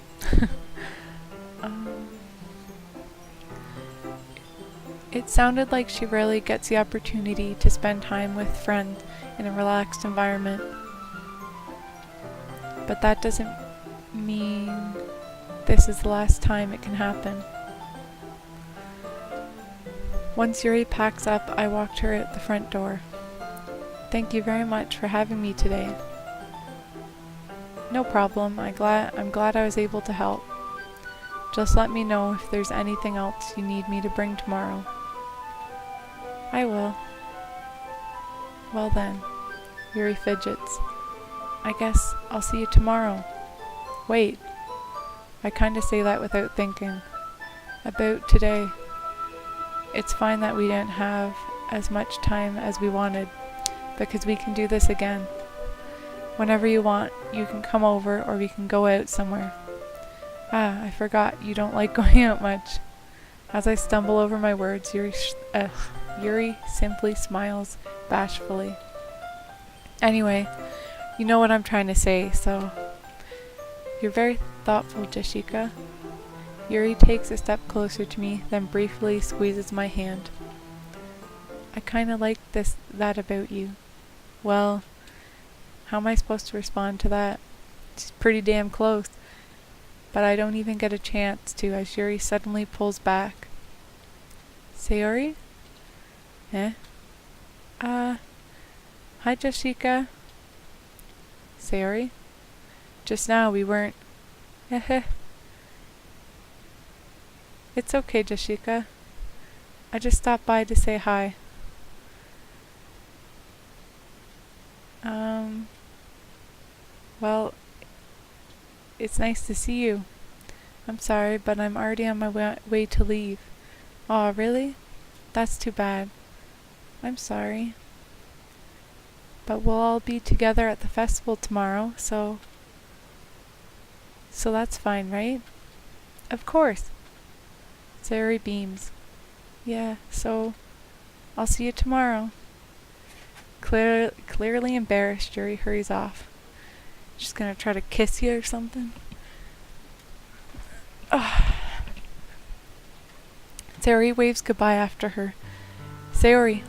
It sounded like she rarely gets the opportunity to spend time with friends in a relaxed environment. But that doesn't mean this is the last time it can happen. Once Yuri packs up, I walked her out the front door. Thank you very much for having me today. No problem. I'm glad I was able to help. Just let me know if there's anything else you need me to bring tomorrow. I will. Well then, Yuri fidgets. I guess I'll see you tomorrow. Wait. I kinda say that without thinking. About today. It's fine that we didn't have as much time as we wanted, because we can do this again. Whenever you want, you can come over or we can go out somewhere. I forgot you don't like going out much. As I stumble over my words, Yuri simply smiles bashfully. Anyway, you know what I'm trying to say, so... You're very thoughtful, Jashika. Yuri takes a step closer to me, then briefly squeezes my hand. I kinda like that about you. Well, how am I supposed to respond to that? It's pretty damn close. But I don't even get a chance to as Yuri suddenly pulls back. Sayori? Eh? Hi Jashika. Sayori? Just now we weren't... Heh. It's okay, Jashika. I just stopped by to say hi. Well, it's nice to see you. I'm sorry, but I'm already on my way to leave. Aw, really? That's too bad. I'm sorry. But we'll all be together at the festival tomorrow, so that's fine, right? Of course. Sayori beams. Yeah, so I'll see you tomorrow. Clearly embarrassed, Yuri hurries off. She's gonna try to kiss you or something. Sayori waves goodbye after her. Sayori,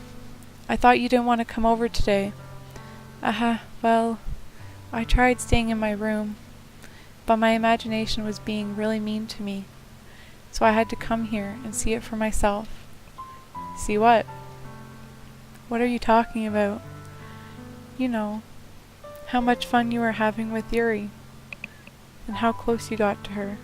I thought you didn't want to come over today. Well, I tried staying in my room, but my imagination was being really mean to me. So I had to come here and see it for myself. See what? What are you talking about? You know, how much fun you were having with Yuri, and how close you got to her.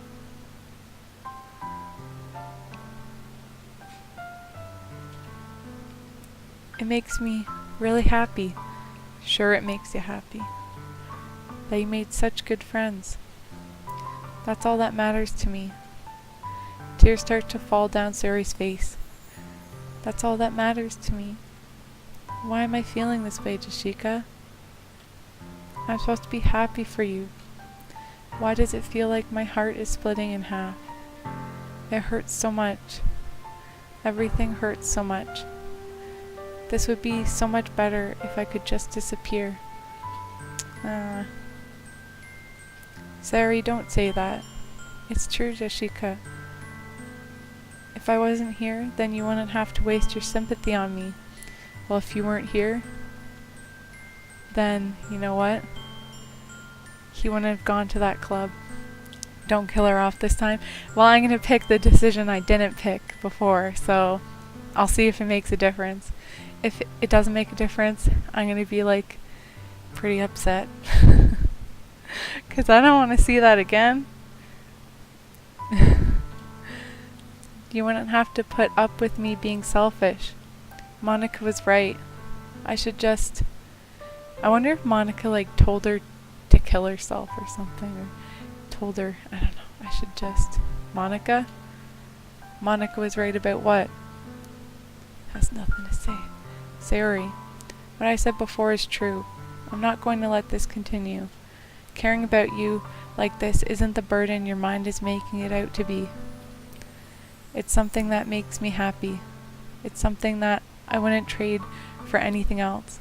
It makes me really happy. Sure, it makes you happy. That you made such good friends. That's all that matters to me. Tears start to fall down Sayori's face. That's all that matters to me. Why am I feeling this way, Jashika? I'm supposed to be happy for you. Why does it feel like my heart is splitting in half? It hurts so much. Everything hurts so much. This would be so much better if I could just disappear. Sayori, don't say that. It's true, Jashika. If I wasn't here, then you wouldn't have to waste your sympathy on me. Well, if you weren't here, then, you know what? He wouldn't have gone to that club. Don't kill her off this time. Well, I'm going to pick the decision I didn't pick before, so I'll see if it makes a difference. If it doesn't make a difference, I'm going to be, like, pretty upset. Because I don't want to see that again. You wouldn't have to put up with me being selfish. Monica was right. I wonder if Monica, like, told her to kill herself or something, or told her, I don't know, Monica? Monica was right about what? Has nothing to say. Sayori, what I said before is true. I'm not going to let this continue. Caring about you like this isn't the burden your mind is making it out to be. It's something that makes me happy. It's something that I wouldn't trade for anything else.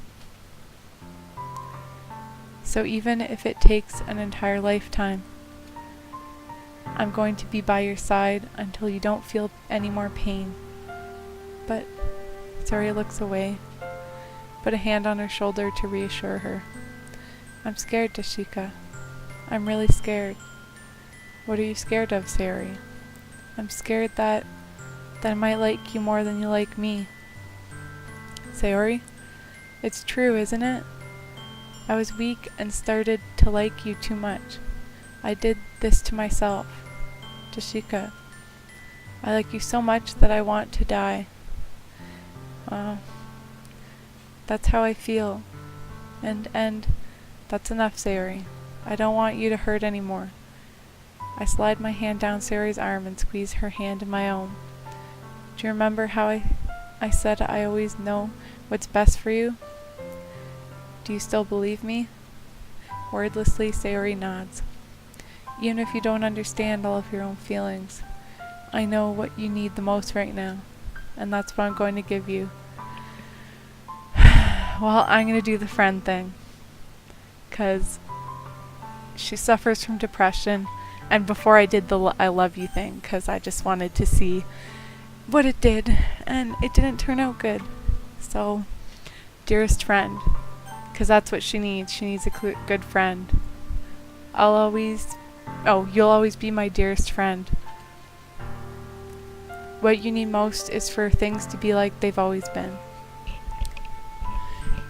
So even if it takes an entire lifetime, I'm going to be by your side until you don't feel any more pain. But Sayori looks away, put a hand on her shoulder to reassure her. I'm scared, Jashika. I'm really scared. What are you scared of, Sayori? I'm scared that I might like you more than you like me. Sayori, it's true, isn't it? I was weak and started to like you too much. I did this to myself. Jashika, I like you so much that I want to die. That's how I feel. And that's enough, Sayori. I don't want you to hurt anymore. I slide my hand down Sayori's arm and squeeze her hand in my own. Do you remember how I said I always know what's best for you? Do you still believe me? Wordlessly, Sayori nods. Even if you don't understand all of your own feelings, I know what you need the most right now, and that's what I'm going to give you. Well, I'm gonna do the friend thing. Because she suffers from depression. And before I did the I love you thing, because I just wanted to see what it did. And it didn't turn out good. So, dearest friend. Because that's what she needs. She needs a good friend. You'll always be my dearest friend. What you need most is for things to be like they've always been.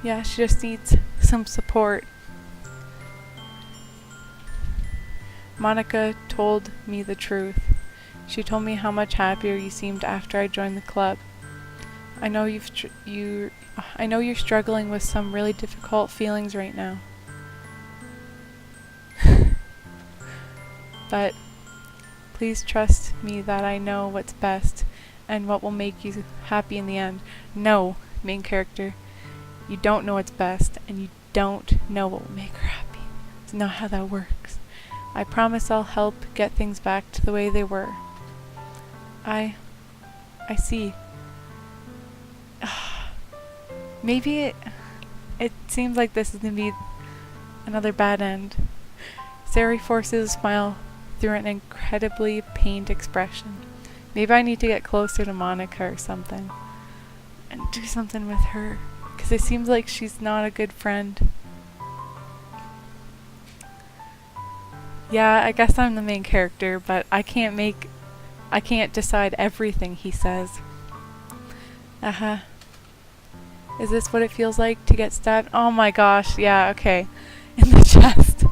Yeah, she just needs some support. Monica told me the truth. She told me how much happier you seemed after I joined the club. I know you're struggling with some really difficult feelings right now. But please trust me that I know what's best and what will make you happy in the end. No, main character, you don't know what's best and you don't know what will make her happy. It's not how that works. I promise I'll help get things back to the way they were. I see. Maybe it seems like this is going to be another bad end. Sari forces a smile through an incredibly pained expression. Maybe I need to get closer to Monica or something. And do something with her. Because it seems like she's not a good friend. Yeah, I guess I'm the main character, but I can't decide everything he says. Is this what it feels like to get stabbed? Oh my gosh, yeah, okay. In the chest.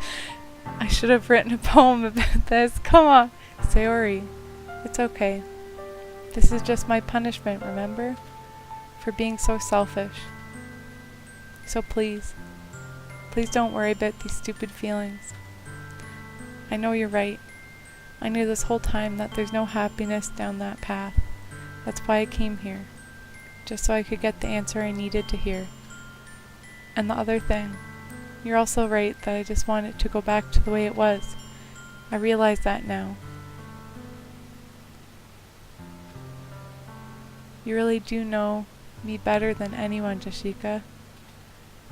I should have written a poem about this. Come on. Sayori, it's okay. This is just my punishment, remember? For being so selfish. So please don't worry about these stupid feelings. I know you're right. I knew this whole time that there's no happiness down that path. That's why I came here. Just so I could get the answer I needed to hear. And the other thing, you're also right that I just want it to go back to the way it was. I realize that now. You really do know me better than anyone, Jashika.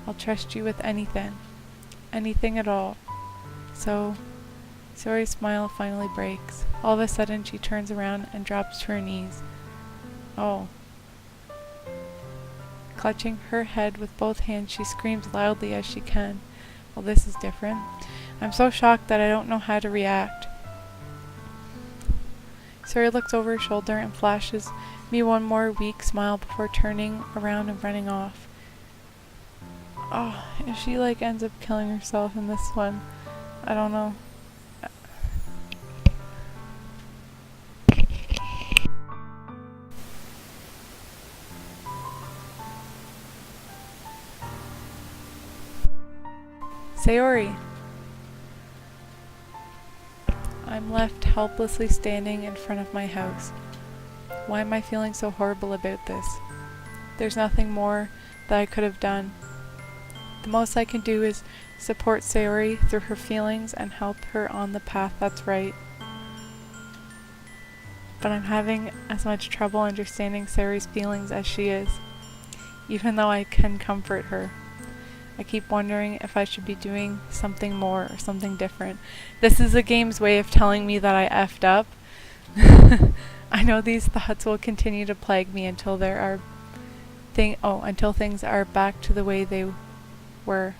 I'll trust you with anything. Anything at all. So, Sayori's smile finally breaks. All of a sudden she turns around and drops to her knees. Oh. Clutching her head with both hands, she screams loudly as she can. Well, this is different. I'm so shocked that I don't know how to react. Sayori looks over her shoulder and flashes me one more weak smile before turning around and running off. Oh, if she ends up killing herself in this one, I don't know. Sayori! I'm left helplessly standing in front of my house. Why am I feeling so horrible about this? There's nothing more that I could have done. The most I can do is support Sayori through her feelings and help her on the path that's right. But I'm having as much trouble understanding Sayori's feelings as she is, even though I can comfort her. I keep wondering if I should be doing something more or something different. This is the game's way of telling me that I effed up. I know these thoughts will continue to plague me until until things are back to the way they were.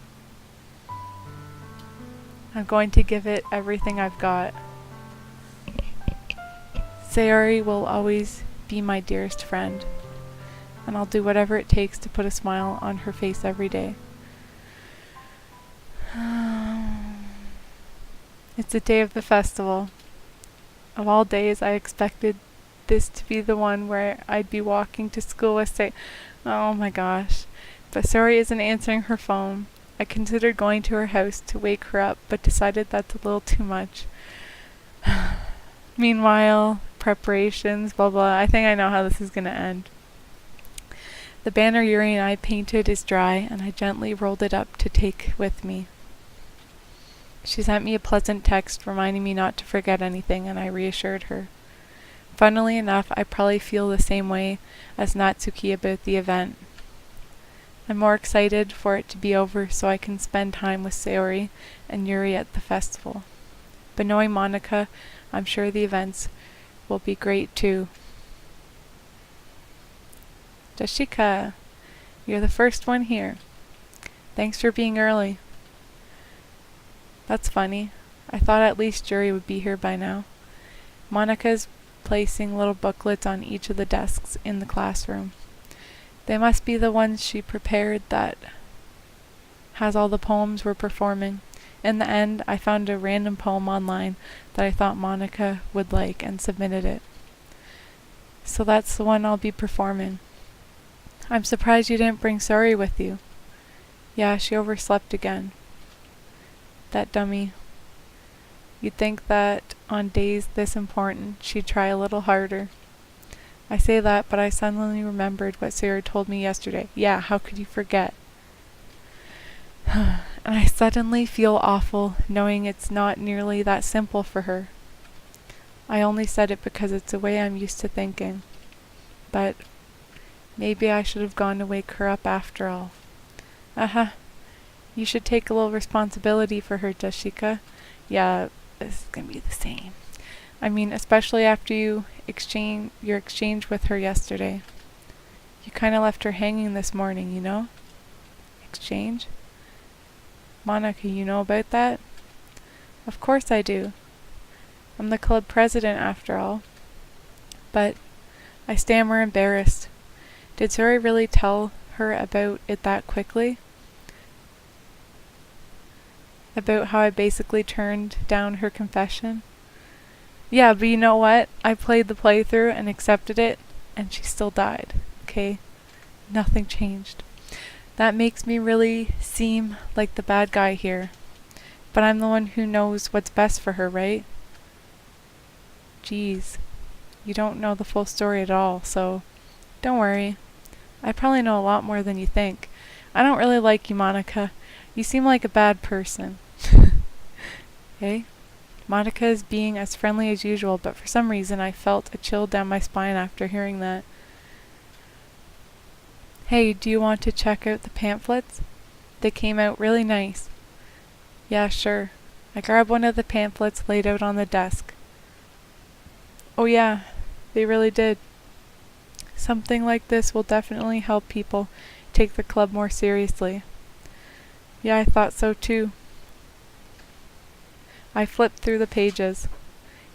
I'm going to give it everything I've got. Sayori will always be my dearest friend, and I'll do whatever it takes to put a smile on her face every day. It's the day of the festival. Of all days, I expected this to be the one where I'd be walking to school with oh my gosh. But Sayori isn't answering her phone. I considered going to her house to wake her up, but decided that's a little too much. Meanwhile, preparations, blah blah. I think I know how this is gonna end. The banner Yuri and I painted is dry, and I gently rolled it up to take with me. She sent me a pleasant text reminding me not to forget anything, and I reassured her. Funnily enough, I probably feel the same way as Natsuki about the event. I'm more excited for it to be over so I can spend time with Sayori and Yuri at the festival. But knowing Monica, I'm sure the events will be great too. Dashika, you're the first one here. Thanks for being early. That's funny. I thought at least Yuri would be here by now. Monica's placing little booklets on each of the desks in the classroom. They must be the ones she prepared that has all the poems we're performing. In the end, I found a random poem online that I thought Monica would like and submitted it. So that's the one I'll be performing. I'm surprised you didn't bring Suri with you. Yeah, she overslept again. That dummy. You'd think that on days this important, she'd try a little harder. I say that, but I suddenly remembered what Sarah told me yesterday. Yeah, how could you forget? And I suddenly feel awful, knowing it's not nearly that simple for her. I only said it because it's the way I'm used to thinking. But maybe I should have gone to wake her up after all. You should take a little responsibility for her, Dashika. Yeah, this is gonna be the same. I mean, especially after your exchange with her yesterday. You kinda left her hanging this morning, you know? Exchange? Monica, you know about that? Of course I do. I'm the club president after all. But I stammer embarrassed. Did Suri really tell her about it that quickly? About how I basically turned down her confession? Yeah, but you know what? I played the playthrough and accepted it, and she still died, okay? Nothing changed. That makes me really seem like the bad guy here. But I'm the one who knows what's best for her, right? Geez, you don't know the full story at all, so don't worry. I probably know a lot more than you think. I don't really like you, Monica. You seem like a bad person. Okay? Monica is being as friendly as usual, but for some reason I felt a chill down my spine after hearing that. Hey, do you want to check out the pamphlets? They came out really nice. Yeah, sure. I grabbed one of the pamphlets laid out on the desk. Oh yeah, they really did. Something like this will definitely help people take the club more seriously. Yeah, I thought so too. I flipped through the pages.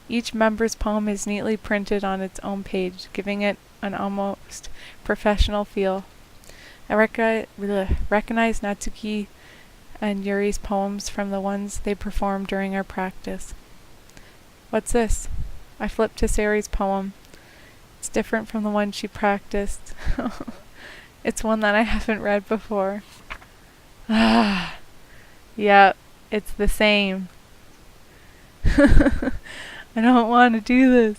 Each member's poem is neatly printed on its own page, giving it an almost professional feel. I recognize Natsuki and Yuri's poems from the ones they performed during our practice. What's this? I flipped to Sari's poem. It's different from the one she practiced. It's one that I haven't read before. Yeah, it's the same. I don't want to do this.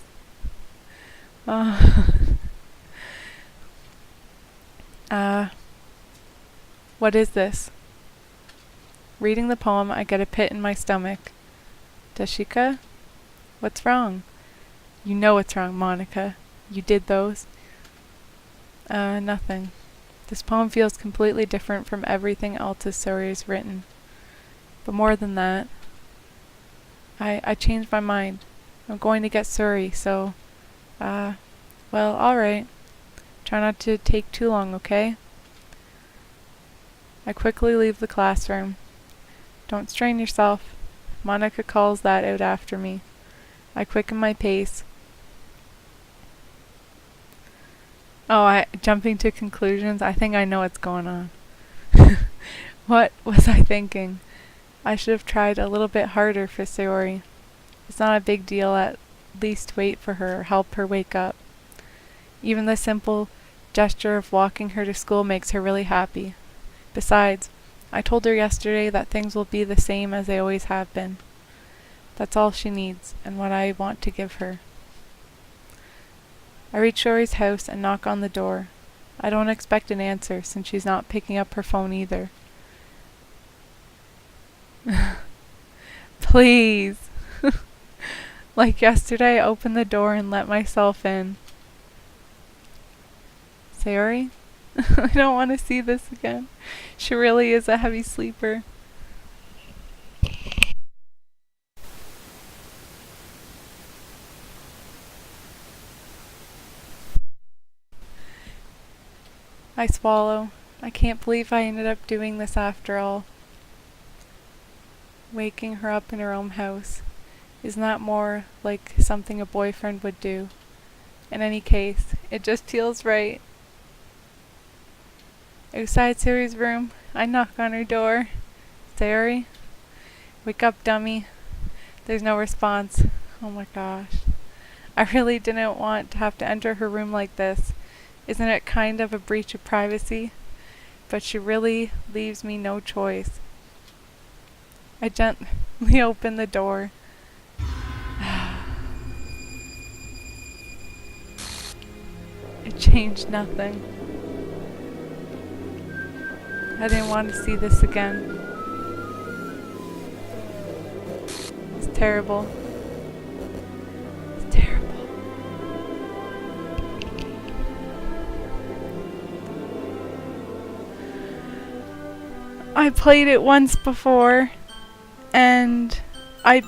What is this? Reading the poem, I get a pit in my stomach. Dashika? What's wrong? You know what's wrong, Monica. You did those. Nothing. This poem feels completely different from everything else Sori's written. But more than that, I changed my mind. I'm going to get Suri, so, well, alright. Try not to take too long, okay? I quickly leave the classroom. Don't strain yourself. Monica calls that out after me. I quicken my pace. Jumping to conclusions. I think I know what's going on. What was I thinking? I should have tried a little bit harder for Sayori. It's not a big deal, at least wait for her or help her wake up. Even the simple gesture of walking her to school makes her really happy. Besides, I told her yesterday that things will be the same as they always have been. That's all she needs, and what I want to give her. I reach Sayori's house and knock on the door. I don't expect an answer, since she's not picking up her phone either. Please. Like yesterday, I opened the door and let myself in. Sayori? I don't want to see this again. She really is a heavy sleeper. I swallow. I can't believe I ended up doing this after all. Waking her up in her own house. Isn't that more like something a boyfriend would do? In any case, it just feels right. Outside Sari's room, I knock on her door. Sari? Wake up, dummy. There's no response. Oh my gosh. I really didn't want to have to enter her room like this. Isn't it kind of a breach of privacy? But she really leaves me no choice. I gently open the door. It changed nothing. I didn't want to see this again. It's terrible. It's terrible. I played it once before, and I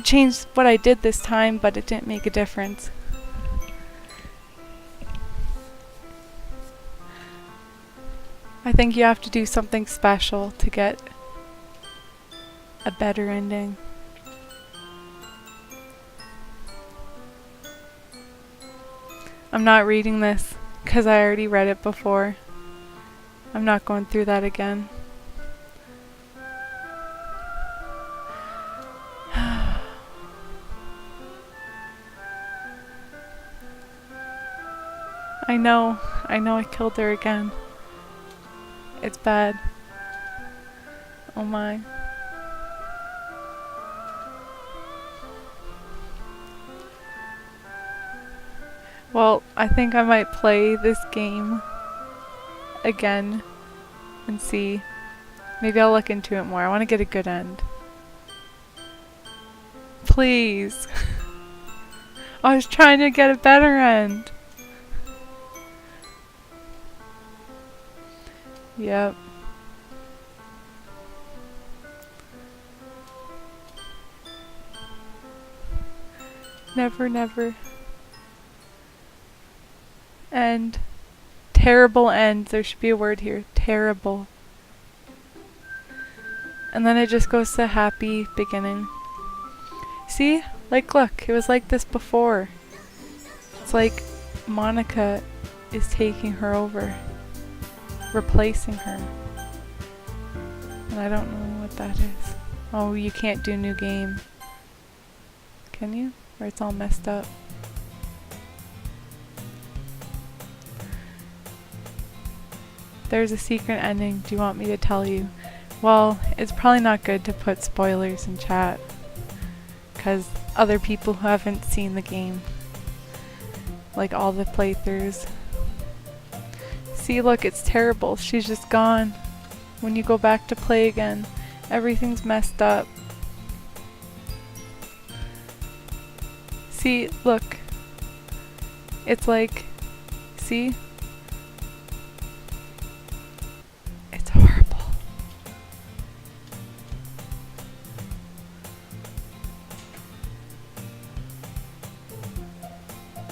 changed what I did this time, but it didn't make a difference. I think you have to do something special to get a better ending. I'm not reading this because I already read it before. I'm not going through that again. I know I killed her again. It's bad. Oh my. Well, I think I might play this game again and see. Maybe I'll look into it more. I want to get a good end. Please. I was trying to get a better end. Yep. Never, never. End. Terrible end. There should be a word here. Terrible. And then it just goes to happy beginning. See? Like, look. It was like this before. It's like Monica is taking her over. Replacing her. And I don't know what that is. Oh, you can't do new game. Can you? Or it's all messed up. There's a secret ending. Do you want me to tell you? Well, it's probably not good to put spoilers in chat. Because other people who haven't seen the game. Like all the playthroughs. See, look, it's terrible. She's just gone. When you go back to play again, everything's messed up. See, look. It's like, see? It's horrible.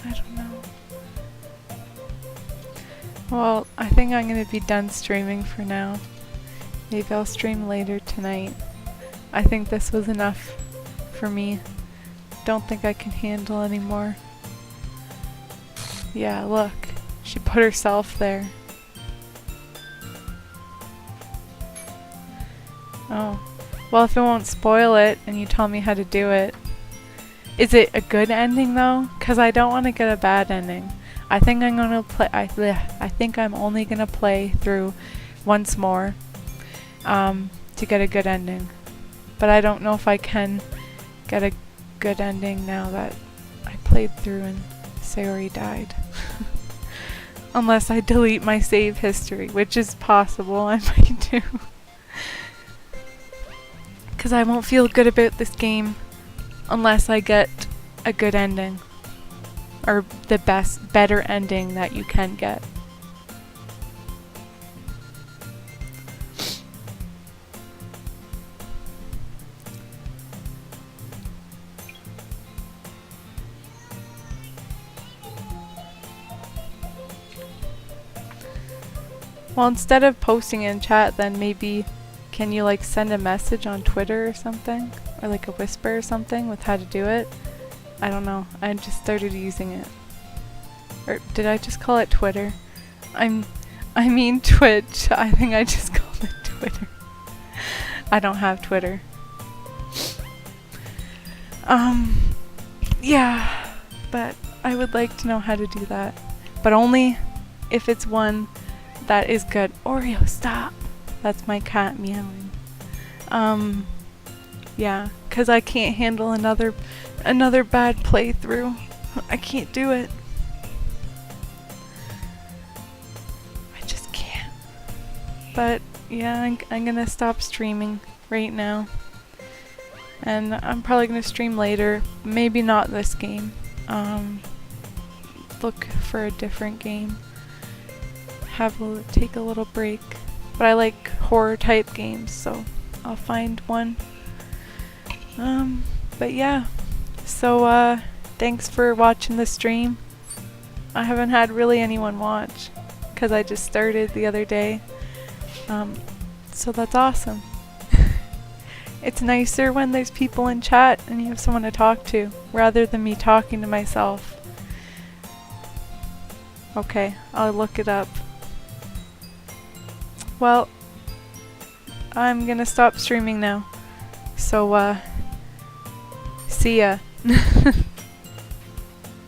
I don't know. Well, I think I'm going to be done streaming for now. Maybe I'll stream later tonight. I think this was enough for me. Don't think I can handle anymore. Yeah, look. She put herself there. Oh. Well, if it won't spoil it and you tell me how to do it. Is it a good ending though? 'Cause I don't want to get a bad ending. I think I'm gonna play. I think I'm only gonna play through once more to get a good ending. But I don't know if I can get a good ending now that I played through and Sayori died. Unless I delete my save history, which is possible. I might do. Because I won't feel good about this game unless I get a good ending. Or the better ending that you can get. Well, instead of posting in chat, then maybe can you like send a message on Twitter or something? Or like a whisper or something with how to do it? I don't know. I just started using it. Or did I just call it Twitter? I mean Twitch. I think I just called it Twitter. I don't have Twitter. Yeah, but I would like to know how to do that. But only if it's one that is good. Oreo, stop! That's my cat meowing. Yeah, 'cause I can't handle another bad playthrough. I can't do it. I just can't. But yeah, I'm gonna stop streaming right now. And I'm probably gonna stream later. Maybe not this game. Look for a different game. Take a little break. But I like horror type games, so I'll find one. But yeah. So thanks for watching the stream. I haven't had really anyone watch because I just started the other day. So that's awesome. It's nicer when there's people in chat and you have someone to talk to rather than me talking to myself. Okay, I'll look it up. Well, I'm gonna stop streaming now. So, see ya.